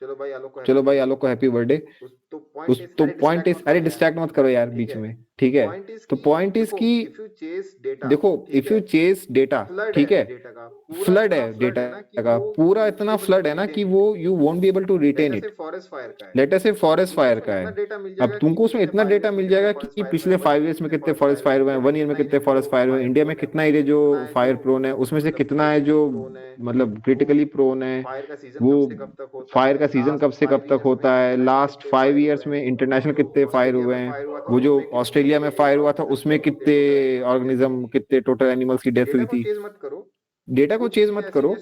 Speaker 2: चलो भाई आलोक को हैप्पी बर्थडे। उस तो पॉइंट इज, अरे डिस्ट्रैक्ट मत करो यार बीच में, ठीक है। तो पॉइंट इज कि देखो इफ यू चेस डेटा, ठीक है, फ्लड है डेटा का, पूरा इतना फ्लड है ना कि वो you won't be able to retain it. Let us say forest fire का है, अब तुमको उसमें इतना डेटा मिल जाएगा कि पिछले 5 इयर्स में कितने फॉरेस्ट फायर हुए हैं, 1 ईयर में कितने फॉरेस्ट फायर हुए हैं, इंडिया में कितना एरिया जो फायर प्रोन है, उसमें से कितना है जो मतलब क्रिटिकली प्रोन है, वो फायर का सीजन कब से कब तक होता है, लास्ट 5 इयर्स में इंटरनेशनल कितने फायर हुए हैं, वो जो ऑस्ट्रेलिया में फायर हुआ था उसमें कितने ऑर्गेनिज्म, कितने टोटल एनिमल्स की डेथ हुई थी। डेटा को चेज मत करो,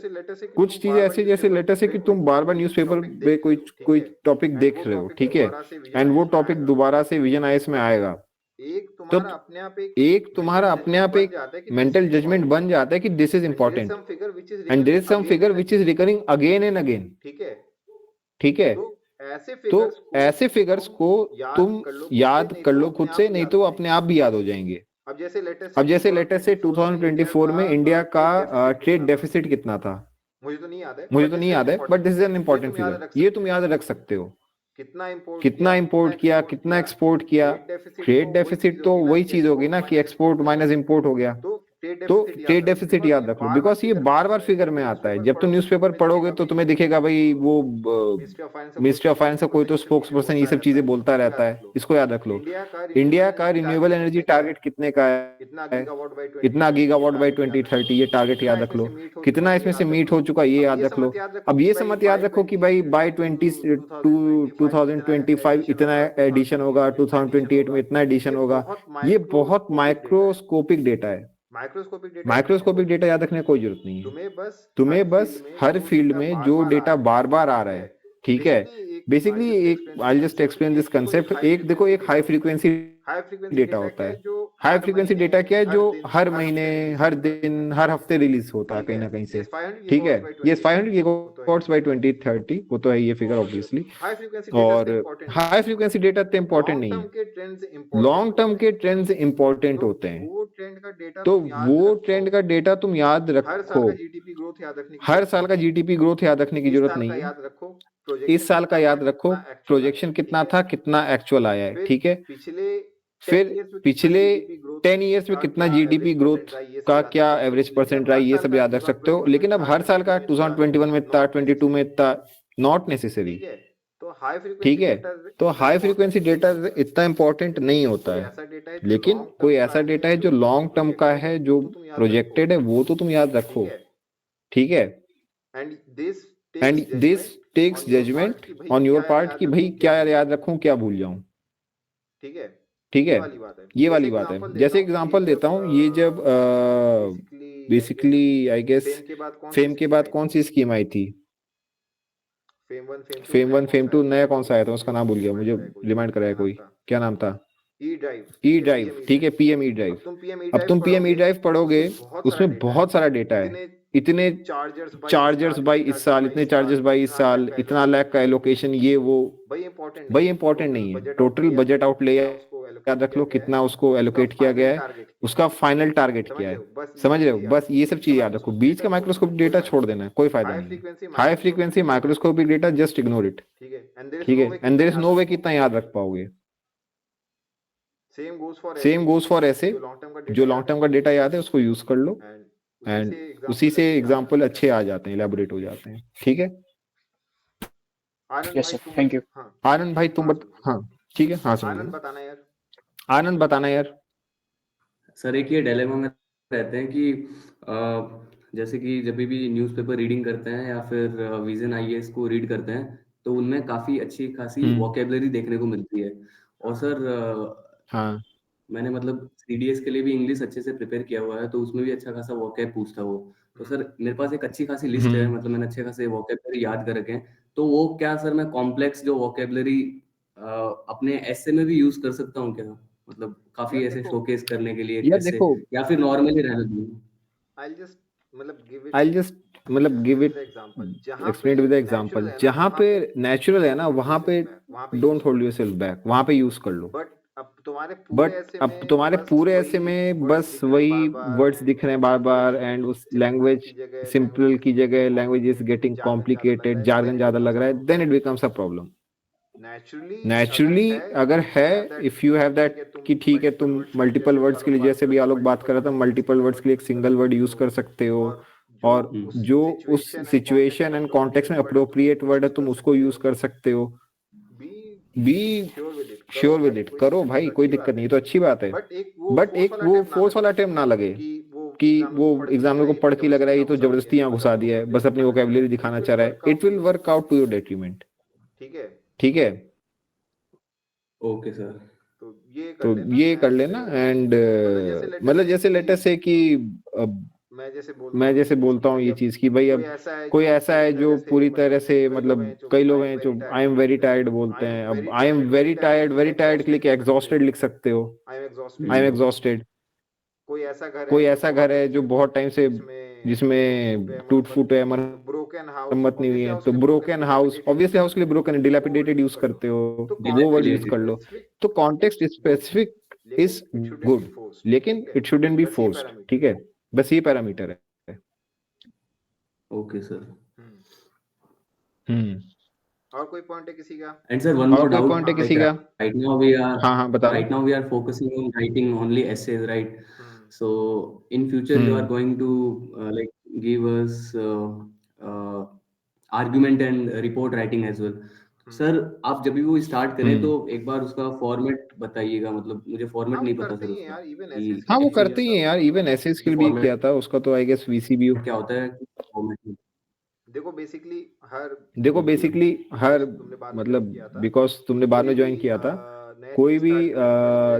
Speaker 2: कुछ चीजें ऐसे जैसे लेटर से कि तुम बार बार न्यूज़पेपर पे कोई टॉपिक देख रहे हो, ठीक है, एंड वो टॉपिक दोबारा से विजन आईएएस में आएगा, तो एक तुम्हारा अपने आप एक मेंटल जजमेंट बन जाता है कि this is important and there is some figure which is recurring again and again, ठीक है।
Speaker 1: तो ऐसे फिगर्स को तुम याद कर लो खुद से, नहीं तो वो अपने आप भी याद हो जाएंगे। अब जैसे लेटेस्ट से 2024 में इंडिया का ट्रेड डेफिसिट कितना था, मुझे तो नहीं याद है, but this is an important figure, ये तुम याद रख सकते हो। कितना इंपोर्ट किया, कितना एक्सपोर्ट किया। ट्रेड डेफिसिट तो वही चीज होगी ना कि एक्सपोर्ट माइनस इंपोर्ट हो गया, तो ट्रेड डेफिसिट याद रख लो, बिकॉज ये बार बार फिगर में आता है। जब तुम न्यूज़पेपर पढ़ोगे तो तुम्हें दिखेगा भाई वो मिनिस्ट्री ऑफ फाइनेंस का कोई तो स्पोक्स पर्सन ये सब चीजें बोलता रहता है, इसको याद रख लो। इंडिया का रिन्यूएबल एनर्जी टारगेट कितने का है, इतना गीगावाट बाय 2030, ये टारगेट याद रख लो। कितना इसमें से मीट हो चुका ये याद रख लो। अब ये सब मत याद रखो कि भाई बाय 2025 इतना एडिशन होगा, 2028 में इतना एडिशन होगा। ये बहुत माइक्रोस्कोपिक डेटा है। माइक्रोस्कोपिक डेटा याद रखने की कोई जरूरत नहीं है। तुम्हें बस हर फील्ड में जो डेटा बार बार आ रहा है, ठीक है, बेसिकली एक I just explain this concept. एक देखो, एक हाई फ्रीक्वेंसी डेटा होता है। हाई फ्रीक्वेंसी डेटा क्या है, जो हर महीने, हर दिन, हर हफ्ते रिलीज होता है कहीं ना कहीं से, ठीक है। ये 500 गीगावाट्स बाय 2030, वो तो है ये फिगर ऑब्वियसली। और हाई फ्रीक्वेंसी डेटा इतना इंपॉर्टेंट नहीं है, लॉन्ग टर्म के ट्रेंड्स इंपॉर्टेंट होते हैं। तो वो ट्रेंड का डेटा तुम याद रखो। हर साल का जीडीपी ग्रोथ याद रखने की जरूरत नहीं है, इस साल का याद रखो, प्रोजेक्शन कितना था, कितना एक्चुअल आया है, ठीक है। फिर पिछले 10 ईयर्स में कितना जीडीपी ग्रोथ का क्या एवरेज परसेंट रहा, ये सब याद रख सकते हो। लेकिन अब हर साल का 2021 में इतना, 22 में इतना, नॉट नेसेसरी, ठीक है। तो हाई फ्रीक्वेंसी डेटा इतना इंपॉर्टेंट नहीं होता है, लेकिन कोई ऐसा डेटा है जो लॉन्ग टर्म का है, जो प्रोजेक्टेड है, वो तो तुम याद रखो, ठीक है। And this takes judgement on your part कि भाई क्या याद रखूं, क्या भूल जाऊं, ठीक है। ये वाली बात है। जैसे एग्जांपल देता हूं, ये जब बेसिकली आई गेस फेम के बाद कौन सी स्कीम आई थी, फेम 1 फेम 2 नया कौन सा आया था, उसका नाम भूल गया, मुझे रिमाइंड कराया कोई, क्या नाम था, ई ड्राइव, ठीक है, पीएम ई ड्राइव। अब तुम पीएम ई ड्राइव पढ़ोगे, उसमें बहुत सारा डेटा है, इतने चार्जर्स बाई इस साल, इतने चार्जर्स बाई इस साल, इतना लाख का एलोकेशन, ये वो भाई इंपॉर्टेंट नहीं है। टोटल बजट आउटले याद रख लो, कितना उसको एलोकेट किया गया है, उसका फाइनल टारगेट क्या है, समझ रहे हो। बस ये सब चीज याद रखो, बीच का माइक्रोस्कोपिक डेटा छोड़ देना है, कोई फायदा नहीं। High frequency microscopic data just ignore it, ठीक है। एंड देयर इज नो वे कि इतना याद रख पाओगे। सेम गोज फॉर ऐसे जो लॉन्ग टर्म का डेटा याद है, उसको यूज कर लो, एंड उसी से एग्जांपल अच्छे आ जाते हैं, इलैबोरेट हो जाते हैं, ठीक है।
Speaker 4: Yes sir, thank you.
Speaker 1: Anand भाई तुम हाँ ठीक है, हाँ समझ आनंद बताना यार।
Speaker 6: सर एक ये डिलेमा में रहते हैं कि जैसे कि जब भी न्यूज़पेपर रीडिंग करते हैं या फिर विजन आईएएस को रीड करते हैं, तो उनमें काफी अच्छी खासी वोकेबलरी देखने को मिलती है। और सर
Speaker 1: हाँ,
Speaker 6: मैंने मतलब सीडीएस के लिए भी इंग्लिश अच्छे से प्रिपेयर किया हुआ है, तो उसमें भी अच्छा खासा वोकैब पूछता वो। तो सर मेरे पास एक अच्छी खासी लिस्ट है, मतलब मैंने अच्छे खासे वोकैबलरी याद कर रखे हैं। तो वो क्या सर मैं कॉम्प्लेक्स जो वोकैबलरी अपने एसे में भी यूज कर सकता हूँ क्या, मतलब काफी ऐसे शोकेस करने के लिए
Speaker 1: यार
Speaker 6: ऐसे,
Speaker 1: देखो,
Speaker 6: या फिर नॉर्मली रहने दूँ?
Speaker 1: I'll just give it explain with the example। जहाँ पे नेचुरल है ना, वहाँ पे डोंट होल्ड योरसेल्फ बैक, वहाँ पे यूज कर लो। बट अब तुम्हारे पूरे ऐसे में बस वही वर्ड्स दिख रहे हैं बार बार, एंड उस लैंग्वेज सिंपल की जगह language is getting complicated, jargon ज्यादा लग रहा है, then it becomes a problem. Naturally अगर है, इफ यू हैव दैट कि ठीक है, तुम मल्टीपल वर्ड्स के लिए, जैसे भी आलोक बात कर रहा था, मल्टीपल वर्ड्स के लिए एक सिंगल वर्ड यूज कर सकते हो, और जो उस सिचुएशन एंड कॉन्टेक्स्ट में अप्रोप्रिएट वर्ड है तुम उसको यूज कर सकते हो। बी श्योर विद इट, करो भाई, कोई दिक्कत नहीं, तो अच्छी बात है। बट एक वो फोर्स वाला अटेम्प्ट ना लगे कि वो एग्जामिनर को पढ़ के लग रहा है ये तो जबरदस्ती यहाँ घुसा दिया है, बस अपनी वोकैबुलरी दिखाना चाह रहा है। It will work out to your detriment, ठीक है।
Speaker 6: ओके सर,
Speaker 1: तो ये कर लेना। एंड मतलब जैसे लेटेस्ट से कि मैं जैसे बोलता हूँ ये चीज कि भाई अब कोई ऐसा है जो पूरी तरह से, मतलब कई लोग हैं जो आई एम वेरी टायर्ड बोलते हैं। अब आई एम वेरी टायर्ड के लिए एग्जॉस्टेड लिख सकते हो, आई एम एग्जॉस्टेड। कोई ऐसा घर है जो बहुत टाइम से जिसमें टूट फूट है, मरम्मत नहीं हुई है, तो ब्रोकन हाउस, ऑब्वियसली हाउस के लिए ब्रोकन है, डिलैपिडेटेड यूज करते हो, वो वर्ड यूज कर लो। तो कॉन्टेक्स्ट स्पेसिफिक इज गुड, लेकिन इट शुडंट बी फोर्स्ड, ठीक है, बस ये पैरामीटर है।
Speaker 6: Okay sir.
Speaker 2: और कोई पॉइंट है किसी का?
Speaker 6: एंड सर वन
Speaker 1: और
Speaker 6: मोर
Speaker 1: कोई
Speaker 6: डाउट,
Speaker 1: पॉइंट है किसी का?
Speaker 6: राइट नाउ वी आर
Speaker 1: हाँ बता
Speaker 6: right now we are focusing on writing only essays, right? So in future you are going to like give us argument and report writing as well. Sir आप जब भी वो start करें तो एक बार उसका फॉर्मेट बताइएगा, मतलब मुझे फॉर्मेट नहीं पता सर उसका कि
Speaker 1: हाँ वो करते ही हैं यार, इवन ऐसे स्किल भी किया था उसका, तो आई गेस वीसीबी
Speaker 6: क्या होता है फॉर्मेट।
Speaker 2: देखो बेसिकली हर
Speaker 1: मतलब बिकॉज तुमने बाद में ज्वाइन किया था, कोई भी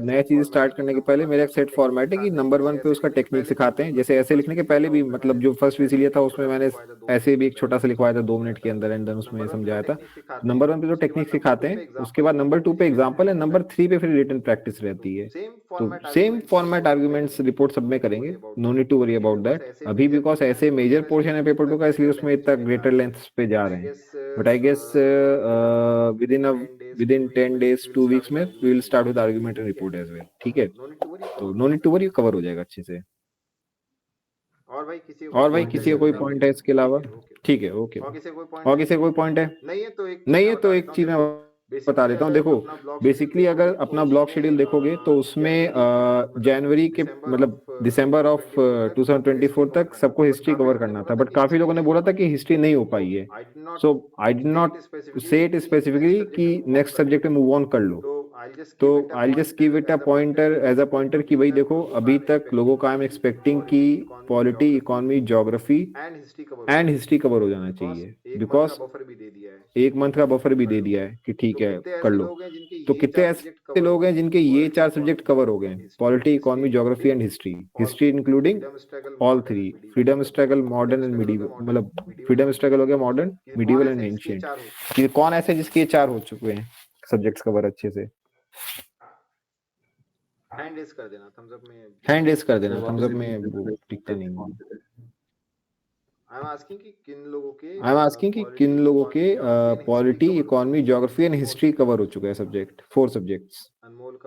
Speaker 1: नया चीज स्टार्ट करने के पहले मेरा एक सेट फॉर्मेट है कि नंबर 1 पे उसका टेक्निक सिखाते हैं, जैसे ऐसे लिखने के पहले भी, मतलब जो फर्स्ट वीसी लिया था उसमें मैंने ऐसे भी एक छोटा सा लिखवाया था 2 मिनट के अंदर, एंड देन उसमें समझाया था। नंबर 1 पे जो टेक्निक सिखाते हैं, उसके बाद नंबर 2 पे एग्जाम्पल है, नंबर 3 पे फिर रिटन प्रैक्टिस रहती है। तो सेम फॉर्मेट आर्ग्यूमेंट्स रिपोर्ट सब में करेंगे, no need to worry about that अभी, बिकॉज ऐसे मेजर पोर्शन है पेपर 2 का, इसलिए उसमें इतना ग्रेटर लेंथ पे जा रहे हैं। But I guess within 10 days 2 weeks में we will start with argument and report as well, ठीक है, तो no need to worry, cover हो जाएगा अच्छे से।
Speaker 2: और भाई
Speaker 1: किसी का कोई पॉइंट है इसके अलावा? ठीक है, ओके। और किसी का कोई पॉइंट है? नहीं है तो एक चीज मैं बता देता हूँ। देखो बेसिकली अगर अपना ब्लॉक शेड्यूल देखोगे तो उसमें जनवरी के मतलब दिसंबर ऑफ 2024 तक सबको हिस्ट्री कवर करना था, बट काफी लोगों ने बोला था कि हिस्ट्री नहीं हो पाई है, so I did not say it specifically कि नेक्स्ट सब्जेक्ट में मूव ऑन कर लो। तो I just give it a pointer, as a pointer कि भाई देखो अभी तक लोगों का आई एम एक्सपेक्टिंग कि polity, economy, geography and history cover हो जाना चाहिए, बिकॉज एक मंथ का बफर भी दे दिया है कि ठीक है कर लो। तो कितने ऐसे लोग हैं जिनके ये 4 सब्जेक्ट कवर हो गए, polity, economy, geography and history, history including all 3, freedom struggle, modern and medieval, मतलब फ्रीडम स्ट्रगल हो गया, मॉडर्न, मिडीवल एंड एंशिएंट। कौन ऐसे जिसके ये 4 हो चुके हैं सब्जेक्ट्स कवर अच्छे से?
Speaker 2: हैंड रेस कर देना, थम्स अप में
Speaker 1: हैंड रेस कर देना, थम्स अप में वो टिकते नहीं है।
Speaker 2: आई एम आस्किंग कि किन लोगों के
Speaker 1: polity, economy, geography and history cover हो चुका है सब्जेक्ट, 4 सब्जेक्ट्स।
Speaker 2: अनमोल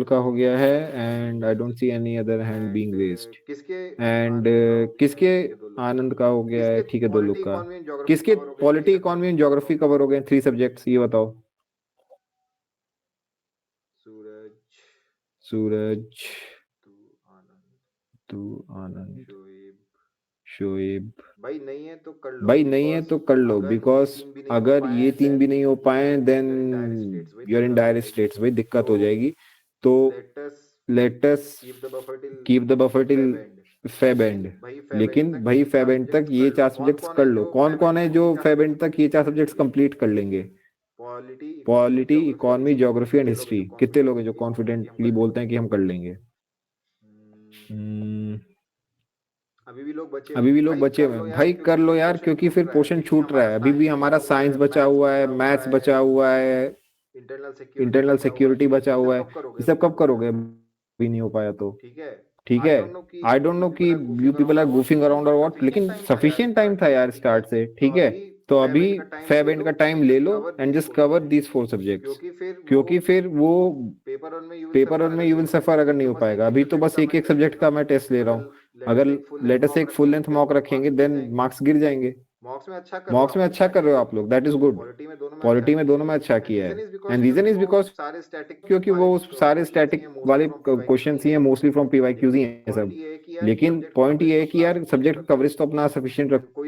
Speaker 2: का हो गया है and
Speaker 1: I don't see any other hand being raised.
Speaker 2: किसके
Speaker 1: एंड किसके आनंद का हो गया है, ठीक है, 2 लोग का। किसके polity, economy and geography cover हो गए 3 सब्जेक्ट्स, ये बताओ। सूरज, तू आनंद, शोएब।
Speaker 2: भाई नहीं है तो कर लो,
Speaker 1: बिकॉज अगर ये 3 भी नहीं हो पाए then you are in dire straits, भाई दिक्कत हो जाएगी। तो let us keep the buffer till Feb end, लेकिन भाई फेब एंड तक ये 4 सब्जेक्ट्स कर लो। कौन कौन है जो फेब एंड तक ये 4 सब्जेक्ट्स कंप्लीट कर लेंगे? Polity, economy, geography and history. कितने लोग हैं जो कॉन्फिडेंटली बोलते हैं कि हम कर लेंगे?
Speaker 2: अभी भी लोग बचे हुए हैं
Speaker 1: भाई, कर लो यार, क्योंकि फिर पोर्शन छूट रहा है। अभी भी हमारा साइंस बचा हुआ है, मैथ्स बचा हुआ है, इंटरनल सिक्योरिटी बचा हुआ है। ये सब कब करोगे? अभी नहीं हो पाया तो ठीक है। आई डोंट नो कि यू पीपल आर गोफिंग अराउंड और व्हाट, लेकिन सफिशिएंट टाइम था यार स्टार्ट से, ठीक है। तो अभी फेब एंड का टाइम ले लो and just cover these 4 subjects, क्योंकि फिर वो पेपर वन में यू विल सफर अगर नहीं हो पाएगा। अभी तो बस एक सब्जेक्ट का मैं टेस्ट ले रहा हूँ, अगर लेटर से एक फुल लेंथ मॉक रखेंगे देन मार्क्स गिर जाएंगे। मॉक्स में अच्छा कर रहे हो आप लोग, दैट इज गुड। पॉलिटी में दोनों में अच्छा किया है, एंड रीजन इज बिकॉज क्योंकि वो सारे स्टैटिक वाले क्वेश्चंस ही हैं, मोस्टली फ्रॉम पीवाईक्यूज ही हैं सब। लेकिन पॉइंट ये है कि यार सब्जेक्ट कवरेज तो अपना सफिशिएंट रखो,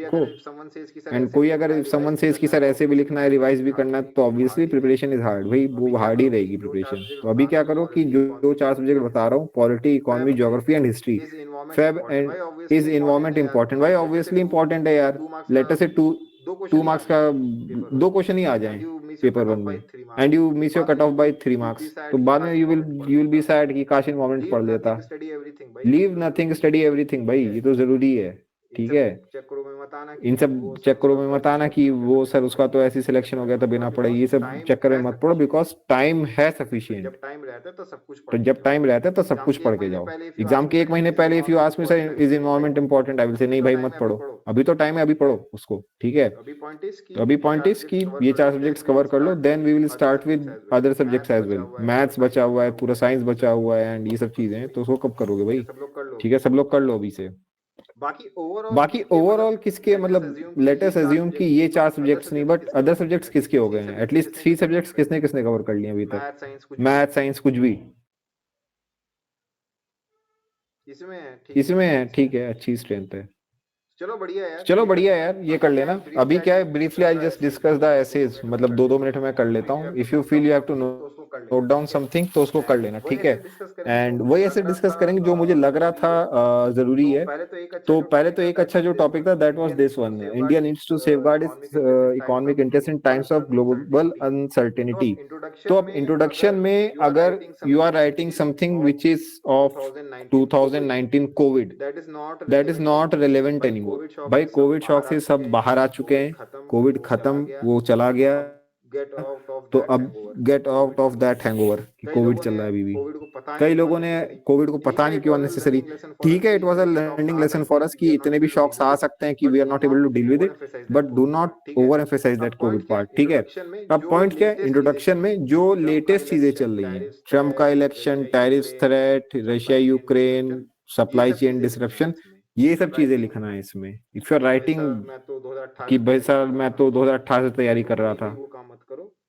Speaker 1: एंड कोई अगर समवन से इसकी सर ऐसे भी लिखना है, रिवाइज भी करना है, तो ऑब्वियसली प्रिपरेशन इज हार्ड, भाई वो हार्ड ही रहेगी प्रिपरेशन। तो अभी क्या करो कि जो 4 सब्जेक्ट बता रहा हूँ, polity, economy, geography and history, Feb and is environment important. भाई ऑब्वियसली इंपॉर्टेंट है यार, लेटर से 2 मार्क्स का 2 क्वेश्चन ही आ जाए पेपर 1 में, and you miss your cut off by 3 marks, तो बाद में यू विल बी सैड कि काश इन्वायरमेंट पढ़ लेता। लीव नथिंग, स्टडी एवरीथिंग भाई, ये तो जरूरी है। ठीक है, इन सब चक्करों में मत आना कि वो सर उसका तो ऐसी सिलेक्शन हो गया तो बिना पढ़े, ये सब चक्कर में मत पड़ो, बिकॉज टाइम है सफिशिएंट। तो जब टाइम रहता है तो सब कुछ पढ़ के जाओ। एग्जाम के 1 महीने पहले if you ask me sir is environment important, I will say नहीं भाई मत पढ़ो, अभी तो टाइम है, अभी पढ़ो उसको, ठीक है। तो अभी पॉइंट इज कि ये 4 सब्जेक्ट्स कवर कर लो, then we will start with other subjects as well. Maths बचा हुआ है, पूरा साइंस बचा हुआ है एंड ये सब चीजें, तो उसको कब करोगे भाई, ठीक है, सब लोग कर लो अभी से। बाकी ओवरऑल किसके मतलब लेट अस अज्यूम कि ये 4 सब्जेक्ट्स नहीं बट अदर सब्जेक्ट्स किसके हो गए हैं, एटलीस्ट 3 सब्जेक्ट्स किसने किसने कवर कर लिए अभी तक, मैथ साइंस कुछ भी इसमें है, ठीक है, अच्छी स्ट्रेंथ है। चलो बढ़िया यार, ये कर लेना। अभी क्या है, briefly I just discuss the essays, मतलब 2-2 मिनट में कर लेता हूँ। If you feel you have to note down something तो उसको कर लेना, ठीक है। एंड वही ऐसे डिस्कस करेंगे जो मुझे लग रहा था जरूरी है। तो पहले तो एक अच्छा जो टॉपिक था that was this one, India needs to safeguard its economic interest in times of global uncertainty. तो अब इंट्रोडक्शन में अगर you are writing something which is of 2019 COVID, that is not relevant anymore. भाई COVID shock से सब बाहर आ चुके हैं, कोविड खत्म, वो चला गया, तो अब get out of that hangover कि कोविड चल रहा है अभी भी। कई लोगों ने कोविड को पता नहीं क्यों अननेसेसरी, ठीक है, it was a learning lesson for us कि इतने भी शॉक्स आ सकते हैं कि we are not able to deal with it, but do not over emphasise that COVID part, ठीक है। अब पॉइंट क्या है, इंट्रोडक्शन में जो लेटेस्ट चीजें चल रही हैं, ट्रम्प का election, tariff threat, Russia Ukraine, supply chain disruption, ये सब चीजें लिखना है इसमें। इफ यू आर राइटिंग कि भाई सर मैं तो 2018 से तैयारी कर रहा था,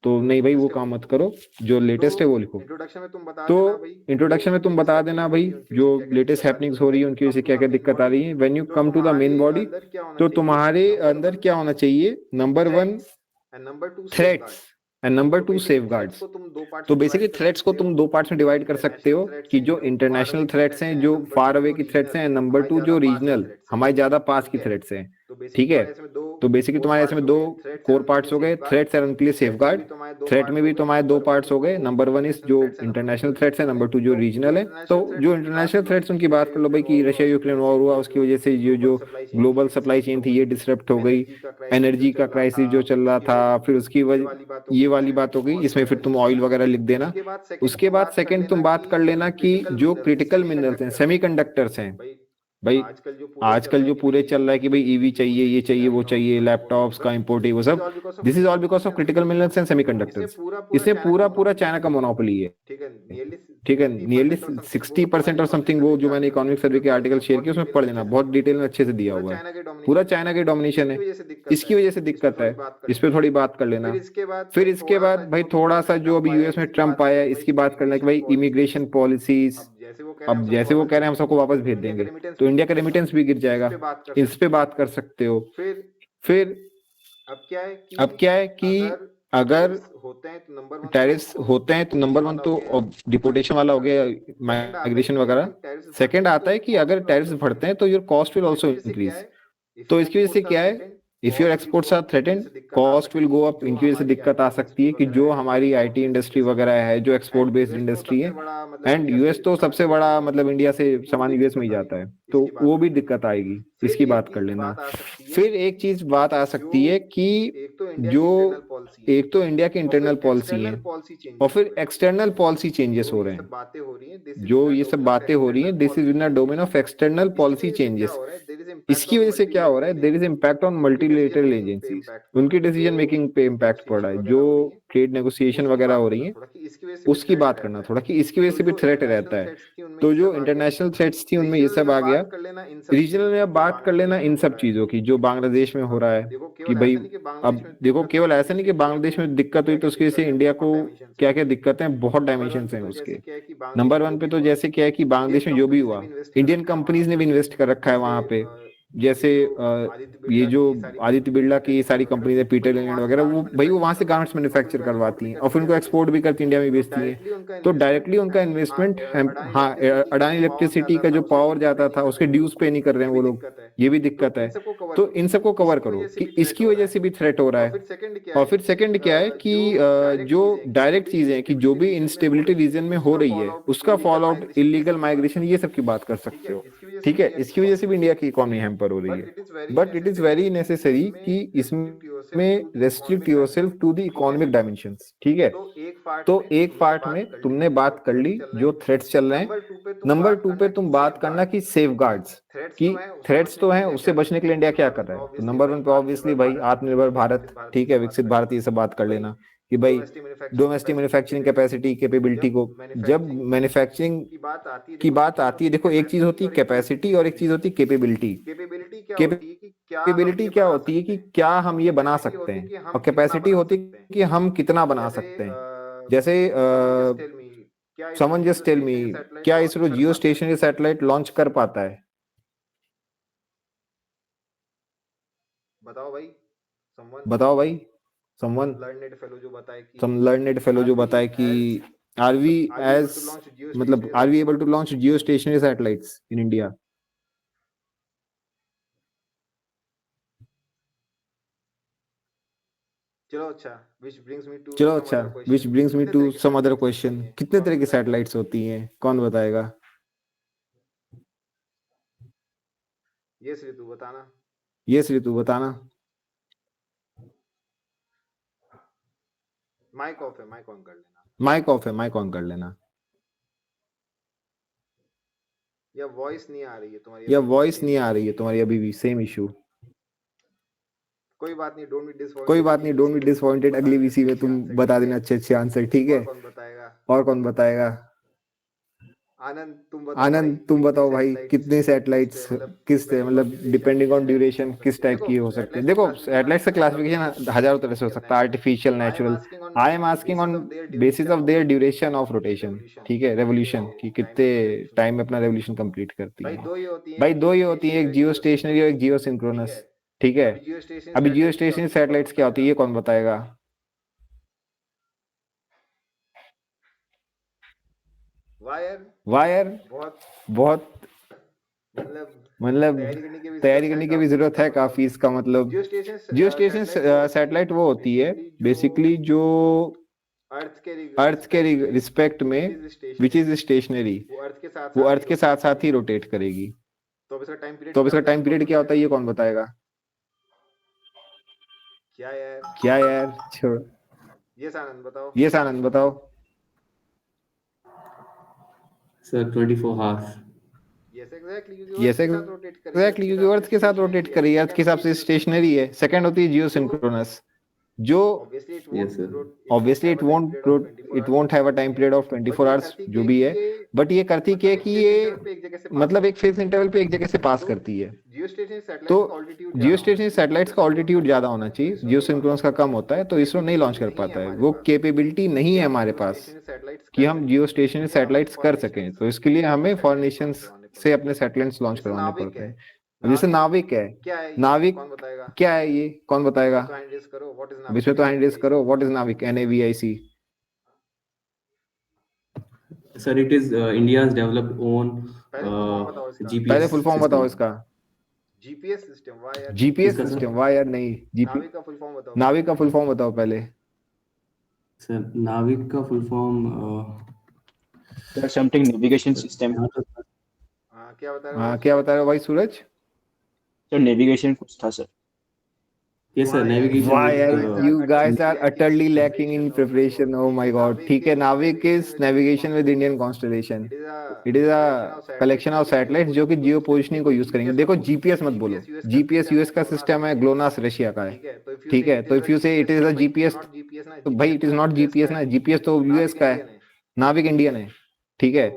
Speaker 1: तो नहीं भाई वो काम मत करो, जो लेटेस्ट है वो लिखो। तो इंट्रोडक्शन में तुम बता देना भाई जो लेटेस्ट हैपनिंग्स हो रही है उनकी वजह से क्या क्या दिक्कत आ रही है। When you come to the main body, तो तुम्हारे अंदर क्या होना चाहिए, number 1 threats and number 2 safeguards. तो बेसिकली थ्रेट्स को तुम 2 पार्ट्स में डिवाइड कर सकते हो कि जो इंटरनेशनल थ्रेट्स हैं, जो फार अवे की थ्रेट्स हैं, नंबर 2 जो रीजनल हमारे ज्यादा पास की थ्रेट्स हैं, ठीक है। तो बेसिकली तुम्हारे इसमें 2 कोर पार्ट्स हो गए, थ्रेट्स एंड उनके लिए सेफगार्ड। थ्रेट में भी तुम्हारे 2 पार्ट्स हो गए, नंबर 1 इज जो इंटरनेशनल थ्रेट्स है, नंबर 2 जो रीजनल है। तो जो इंटरनेशनल थ्रेट्स उनकी बात कर लो भाई कि रशिया यूक्रेन वॉर हुआ, उसकी वजह से जो ग्लोबल सप्लाई चेन थी ये डिसरप्ट हो गई, एनर्जी का क्राइसिस जो चल रहा था, फिर उसकी वजह ये वाली बात हो गई, इसमें फिर तुम ऑयल वगैरह लिख देना। उसके बाद सेकंड तुम बात कर लेना कि जो क्रिटिकल मिनरल्स हैं, सेमीकंडक्टर्स हैं, भाई आजकल जो पूरे चल रहा है कि भाई ईवी चाहिए, ये चाहिए, वो चाहिए, लैपटॉप्स का इंपोर्ट, वो सब, this is all because of critical minerals and semiconductors. इससे पूरा चाइना का मोनोपोली है, ठीक है, नियरली 60% और समथिंग, वो जो मैंने इकोनॉमिक सर्वे के आर्टिकल शेयर किया उसमें पढ़ लेना, बहुत डिटेल में अच्छे से दिया हुआ है, पूरा चाइना के डोमिनेशन है, इसकी वजह से दिक्कत है, इस पे थोड़ी बात कर लेना। फिर इसके बाद भाई थोड़ा सा जो अभी यूएस में ट्रम्प आया है इसकी बात करना कि भाई इमिग्रेशन पॉलिसीज, अब जैसे वो कह रहे हैं हम सबको वापस भेज देंगे, तो इंडिया का रेमिटेंस भी गिर जाएगा, इस पे बात कर सकते हो। फिर अब क्या है कि अगर टैरिफ्स होते हैं तो नंबर 1 तो डिपोर्टेशन वाला हो गया, माइग्रेशन वगैरह। सेकंड आता है कि अगर टैरिफ्स बढ़ते हैं तो your cost will also increase. तो इसकी वजह से क्या है, if your exports are threatened, cost will go up. इनकी वजह से दिक्कत आ सकती है कि जो हमारी आईटी इंडस्ट्री वगैरह है, जो एक्सपोर्ट बेस्ड इंडस्ट्री है, एंड यूएस तो सबसे बड़ा मतलब इंडिया से सामान यूएस में ही जाता है, तो वो भी दिक्कत आएगी, इसकी बात कर लेना। फिर एक चीज बात आ सकती है कि जो एक तो इंडिया की इंटरनल पॉलिसी है और फिर एक्सटर्नल पॉलिसी चेंजेस हो रहे हैं, जो ये सब बातें हो रही हैं, this is in the domain of external policy changes. इसकी वजह से क्या हो रहा है, there is impact on multilateral agencies, उनकी डिसीजन मेकिंग पे इम्पैक्ट पड़ रहा है, जो ट्रेड नेगोशिएशन वगैरह हो रही है उसकी बात करना थोड़ा कि इसकी वजह से भी थ्रेट रहता है। तो जो इंटरनेशनल थ्रेट्स थी उनमें ये सब आ गया। रीजनल में अब बात कर लेना इन सब चीजों की जो बांग्लादेश में हो रहा है कि भाई अब देखो, केवल ऐसा नहीं कि बांग्लादेश में दिक्कत हुई तो उसकी वजह से इंडिया को क्या क्या दिक्कत है, बहुत डायमेंशंस हैं उसके। नंबर 1 पे तो जैसे क्या है कि बांग्लादेश में जो भी हुआ, इंडियन कंपनीज ने भी इन्वेस्ट कर रखा है वहां पे, जैसे ये जो आदित्य बिरला की ये सारी कंपनी है, पीटर इंग्लैंड वगैरह, वो भाई वो वहां से गारमेंट्स मैन्युफैक्चर करवाती हैं और फिर उनको एक्सपोर्ट भी करती इंडिया में बेचती हैं, तो डायरेक्टली उनका इन्वेस्टमेंट, हाँ अडानी इलेक्ट्रिसिटी का जो पावर जाता था उसके ड्यूज पे नहीं कर रहे हैं वो लोग, ये भी दिक्कत है। तो इन सबको कवर करो कि इसकी वजह से भी थ्रेट हो रहा है। और फिर सेकंड क्या है कि जो डायरेक्ट चीजें कि जो भी इंस्टेबिलिटी रीजन में हो रही है उसका फॉल आउट, इलीगल माइग्रेशन, ये सब की बात कर सकते हो। ठीक है, इसकी वजह से भी इंडिया की इकोनॉमी हैम्पर हो रही है, but it is very necessary कि इसमें restrict yourself to the economic dimensions, ठीक है। तो एक पार्ट में तुमने बात कर ली जो थ्रेट्स चल रहे हैं, नंबर 2 पे तुम बात करना कि सेफगार्ड्स की थ्रेट्स तो हैं, उससे बचने के लिए इंडिया क्या कर रहा है। तो नंबर 1 पे ऑब्वियसली भाई आत्मनिर्भर भारत, ठीक है, विकसित भारत, ये सब बात कर लेना कि भाई डोमेस्टिक मैन्युफैक्चरिंग कैपेसिटी कैपेबिलिटी को, जब मैन्युफैक्चरिंग की बात आती है, देखो एक चीज होती है कैपेसिटी और एक चीज होती है कैपेबिलिटी। कैपेबिलिटी क्या होती है कि क्या हम ये बना सकते हैं, और कैपेसिटी होती है कि हम कितना बना सकते हैं। जैसे समवन जस्ट टेल मी, क्या इसरो जियो स्टेशनरी सैटेलाइट लॉन्च कर पाता है? बताओ भाई समवन सम लर्नेड फेलो जो बताए कि आर वी एज मतलब are we able to launch geostationary satellites in India?
Speaker 2: चलो अच्छा,
Speaker 1: which brings me to some other question, कितने तरह की सैटेलाइट्स होती हैं, कौन बताएगा?
Speaker 2: ये श्री तू बताना। माइक ऑफ है, माइक ऑन कर लेना।
Speaker 1: माइक ऑफ है, माइक ऑन कर लेना।
Speaker 2: या वॉइस नहीं आ रही है तुम्हारी
Speaker 1: अभी भी सेम इशू।
Speaker 2: कोई बात नहीं,
Speaker 1: डोंट बी डिसअपॉइंटेड, अगली वीसी में तुम बता देना अच्छे आंसर, ठीक है। और कौन बताएगा? आनंद तुम बताओ भाई, कितने सैटेलाइट्स किस मतलब डिपेंडिंग ऑन ड्यूरेशन किस टाइप की हो सकते हैं। देखो सैटेलाइट्स का क्लासिफिकेशन हजारों तरह से हो सकता है, artificial, natural. I am asking on basis of their duration of rotation, ठीक है, रेवोल्यूशन की कितने टाइम में अपना रेवोल्यूशन कंप्लीट करती है। भाई दो ही होती है, एक जियो स्टेशनरी और एक जियो सिंक्रोनस, ठीक है। अभी जियो स्टेशनरी सैटेलाइट्स क्या होती है, ये कौन बताएगा? वायर बहुत मतलब तैयारी करने की भी जरूरत है काफी। इसका मतलब जियो स्टेशन सैटेलाइट वो होती है बेसिकली जो अर्थ के रिस्पेक्ट में विच इज स्टेशनरी, वो अर्थ के साथ साथ ही रोटेट करेगी। तो अब इसका टाइम पीरियड क्या होता है, ये कौन बताएगा? क्या यार छोड़, ये आनंद बताओ।
Speaker 6: Sir 24 horse.
Speaker 1: यस एग्जैक्टली, क्योंकि अर्थ के साथ रोटेट करेगी, अर्थ के हिसाब से स्टेशनरी है। सेकंड होती है जियो सिंक्रोनस, जो obviously it won't have a time period of 24 hours जो भी है, बट ये करती क्या है कि ये मतलब एक फिक्स इंटरवल पे एक जगह से पास करती है। तो जियो स्टेशनरी सैटेलाइट्स का ऑल्टीट्यूड ज्यादा होना चाहिए, जियो सिंक्रोनस का कम होता है, तो इसरो नहीं लॉन्च कर पाता है। वो कैपेबिलिटी नहीं है हमारे पास कि हम जियो स्टेशनरी सैटेलाइट्स कर सकें, तो इसके लिए हमें फॉरेन नेशंस से अपने सैटेलाइट्स लॉन्च करवाने पड़ते हैं। जैसे नाविक है, नाविक क्या है, ये कौन बताएगा? इसमें तो हैंड रेज करो, व्हाट इज नाविक? NAVIC।
Speaker 6: Sir it is India's developed own GPS.
Speaker 1: पहले फुल फॉर्म बताओ इसका। जीपीएस सिस्टम, वायर नहीं, नाविक का फुल फॉर्म बताओ पहले।
Speaker 6: सर नाविक का full form
Speaker 4: something navigation system.
Speaker 2: क्या
Speaker 1: बता रहे हो भाई सूरज?
Speaker 4: सर नेविगेशन कुछ था sir.
Speaker 6: Yes sir, navigation.
Speaker 1: Why you guys are utterly lacking in preparation? Oh my god. ठीक है, नाविक is navigation with Indian constellation. It is a collection of satellites जो कि जियो पोजिशनिंग को यूज करेंगे। देखो जीपीएस मत बोलो, जीपीएस यूएस का सिस्टम है, ग्लोनास रशिया का है, ठीक है। तो इफ यू से इट इज अ जीपीएस, तो भाई इट इज नॉट जीपीएस ना, जीपीएस तो यूएस का है, नाविक इंडियन है, ठीक है।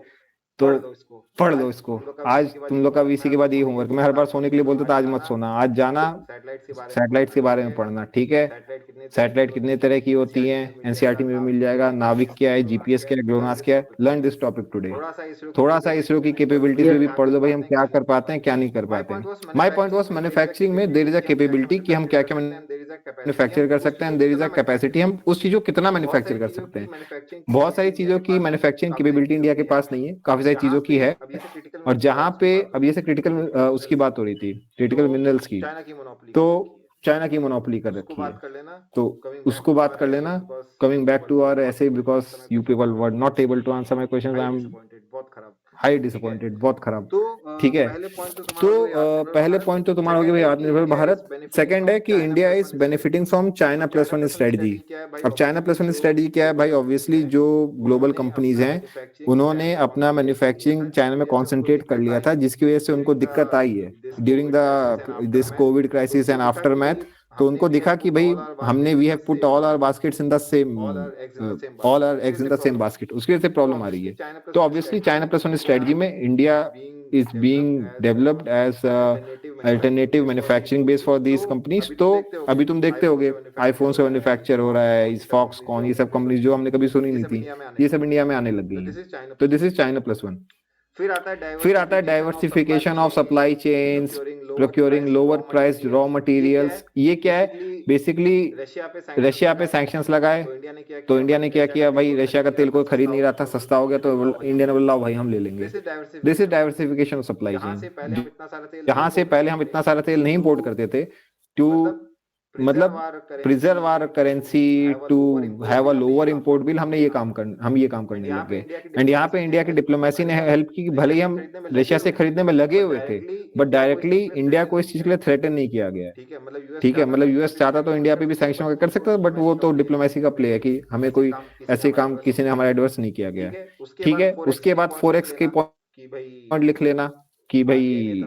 Speaker 1: तो पढ़ लो इसको। आज तुम लोग का वीसी के बाद ये होमवर्क, मैं हर बार सोने के लिए बोलता था, आज मत सोना, आज जाना सैटेलाइट्स के बारे में पढ़ना, ठीक है। सैटेलाइट कितने तरह की होती हैं, एनसीईआरटी में भी मिल जाएगा। नाविक क्या है, जीपीएस क्या है, ग्लोनास क्या है, लर्न दिस टॉपिक टुडे। थोड़ा सा इसरो की कैपेबिलिटीज में भी पढ़ लो भाई, हम क्या कर पाते हैं क्या नहीं कर पाते हैं। माय पॉइंट वाज मैन्युफैक्चरिंग में देयर इज अ कैपेबिलिटी कि हम क्या क्या मैन्युफैक्चर कर सकते हैं, देयर इज अ कैपेसिटी हम उस चीज को कितना मैन्युफैक्चर कर सकते हैं। बहुत सारी चीजों की मैन्युफैक्चरिंग कैपेबिलिटी इंडिया के पास नहीं है, काफी सारी चीजों की है। और जहां पे अब ये से क्रिटिकल उसकी बात हो रही थी, क्रिटिकल मिनरल्स की, तो चाइना की मोनोपोली कर रखी है, तो उसको बात कर लेना। Coming back to our essays, because you people were not able to answer my questions, I am high disappointed, बहुत खराब। ठीक है, तो पहले पॉइंट तो तुम्हारा हो गया भाई आत्मनिर्भर भारत। सेकंड है कि India is benefiting from China plus one strategy. अब चाइना प्लस वन स्ट्रेटजी क्या है भाई? ऑब्वियसली जो ग्लोबल कंपनीज हैं उन्होंने अपना मैन्युफैक्चरिंग चाइना में कॉन्सेंट्रेट कर लिया था, जिसकी वजह से उनको दिक्कत आई है during the this covid crisis and aftermath. तो उनको दिखा कि भाई हमने we have put all our baskets in the same, all our eggs in the same basket, उसकी वजह से प्रॉब्लम आ रही है। तो obviously China plus one strategy में India is being developed as alternative manufacturing base for these companies. तो अभी तुम देखते होगे आईफोन से मैन्युफैक्चर हो रहा है, इस फॉक्सकॉन, ये सब कंपनीज जो हमने कभी सुनी नहीं थी, ये सब इंडिया में आने लग गई हैं। तो this is China plus one. फिर आता है diversification of supply chains, procuring lower price raw materials. ये क्या है? बेसिकली रशिया पे सैंक्शंस लगाए, तो इंडिया ने क्या किया भाई? रशिया का तेल कोई खरीद नहीं रहा था, सस्ता हो गया, तो इंडिया ने बोला भाई हम ले लेंगे। This is diversification of supply chain. जहां से पहले हम इतना सारा तेल नहीं इंपोर्ट करते थे टू मतलब preserve our currency to have a lower import bill, हम ये काम करने लग गए। एंड यहाँ पे इंडिया की डिप्लोमेसी ने हेल्प की कि भले ही हम रशिया से खरीदने में लगे हुए थे, बट डायरेक्टली इंडिया को इस चीज के लिए थ्रेटन नहीं किया गया है। ठीक है, मतलब यूएस चाहता तो इंडिया पे भी सैंक्शन कर सकता था, बट वो तो डिप्लोमेसी का प्ले है कि हमें कोई ऐसे काम किसी ने हमारा एडवर्स नहीं किया गया। ठीक है, उसके बाद फोरेक्स के पॉइंट लिख लेना कि भाई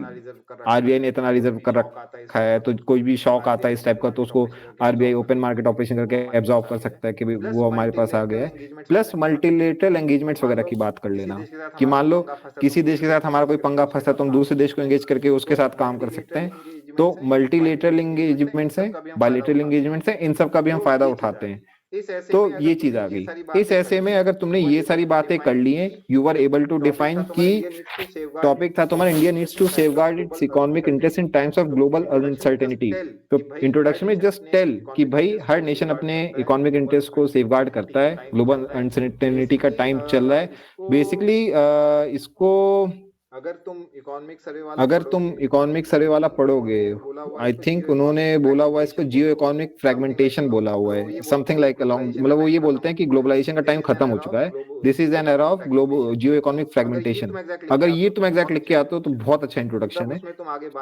Speaker 1: आरबीआई ने इतना रिजर्व कर रखा है, तो कोई भी शॉक आता है इस टाइप का तो उसको आरबीआई ओपन मार्केट ऑपरेशन करके एब्जॉर्ब कर सकता है कि भाई वो हमारे पास आ गया है। प्लस मल्टीलेटरल एंगेजमेंट्स वगैरह की बात कर लेना कि मान लो किसी देश के साथ हमारा कोई पंगा फंसा तो हम दूसरे देश को एंगेज करके उसके साथ काम कर सकते हैं। तो मल्टीलेटरल एंगेजमेंट्स है, बायलेटरल एंगेजमेंट्स है, इन सब का भी हम फायदा उठाते हैं। तो ये चीज आ गई। इस ऐसे में अगर तुमने ये सारी बातें कर ली हैं, you are able to define कि टॉपिक था तुम्हारा India needs to safeguard its economic interest in times of global uncertainty. तो इंट्रोडक्शन में जस्ट टेल कि भाई हर नेशन अपने इकोनॉमिक इंटरेस्ट को सेफगार्ड करता है, ग्लोबल अनसर्टेनिटी का टाइम चल रहा है। बेसिकली इसको अगर तुम इकोनॉमिक सर्वे वाला पढ़ोगे, आई थिंक उन्होंने बोला हुआ है इसको जियो इकोनॉमिक फ्रेगमेंटेशन बोला हुआ है, समथिंग लाइक अलोंग, मतलब वो ये बोलते हैं कि ग्लोबलाइजेशन का टाइम खत्म हो चुका है, this is an era of global geo economic fragmentation. अगर ये तुम एग्जैक्ट लिख के आते हो तो बहुत अच्छा इंट्रोडक्शन है।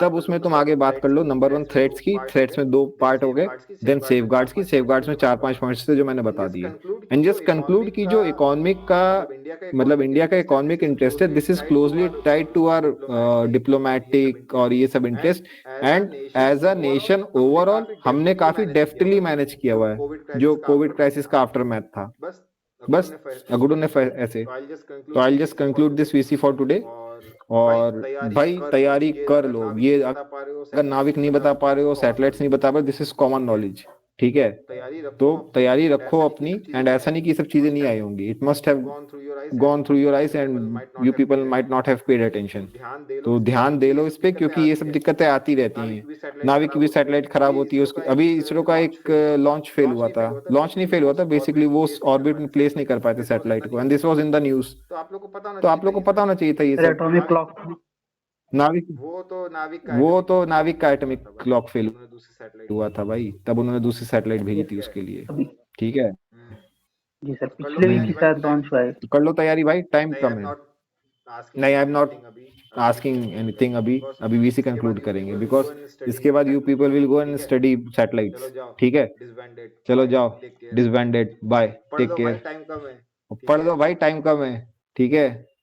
Speaker 1: तब उसमें तुम आगे बात कर लो नंबर 1 थ्रेट्स की, थ्रेट्स में 2 पार्ट हो गए, देन सेफगार्ड्स की, सेफगार्ड्स में 4-5 पॉइंट्स थे जो मैंने बता दिए। एंड जस्ट कंक्लूड की जो इकोनॉमिक का मतलब इंडिया का इकोनॉमिक इंटरेस्ट है, this is closely tied to our diplomatic और ये सब interest, and as a nation overall हमने काफी डेफ्टली मैनेज किया हुआ है जो कोविड क्राइसिस का आफ्टर मैथ था। बस अगुडू ने ऐसे, तो I just conclude this VC for today. और भाई तैयारी कर लो, ये अगर नाविक नहीं बता पा रहे हो, सैटेलाइट्स नहीं बता पा रहे, दिस इज कॉमन नॉलेज। ठीक है, तो तैयारी रखो अपनी, एंड ऐसा नहीं कि सब चीजें नहीं आई होंगी, it must have gone through your eyes and you people might not have paid attention. तो ध्यान दे लो इस पे, क्योंकि ये सब दिक्कतें आती रहती हैं। नाविक की भी सैटेलाइट खराब होती है, उसको अभी इसरो का एक लॉन्च फेल हुआ था, लॉन्च नहीं फेल हुआ था, बेसिकली वो ऑर्बिट में प्लेस नहीं कर पाए थे सैटेलाइट को, and this was in the news. तो आप लोग को पता होना चाहिए था ये सब।
Speaker 5: एटॉमिक क्लॉक
Speaker 1: नाविक वो तो नाविक का एटॉमिक क्लॉक फेल हुआ था भाई, तब उन्होंने दूसरी सैटेलाइट भेजी थी उसके लिए। ठीक है
Speaker 5: जी सर, पिछले वीक की शायद लॉन्च हुआ है।
Speaker 1: कर लो तैयारी भाई, टाइम कम है। नहीं, आई एम नॉट आस्किंग एनीथिंग, अभी वीसी कंक्लूड करेंगे, बिकॉज इसके बाद you people will go and study satellites. ठीक है, चलो जाओ, डिसबैंडेड, बाय, टेक केयर। पढ़ लो भाई, टाइम कम है। ठीक है।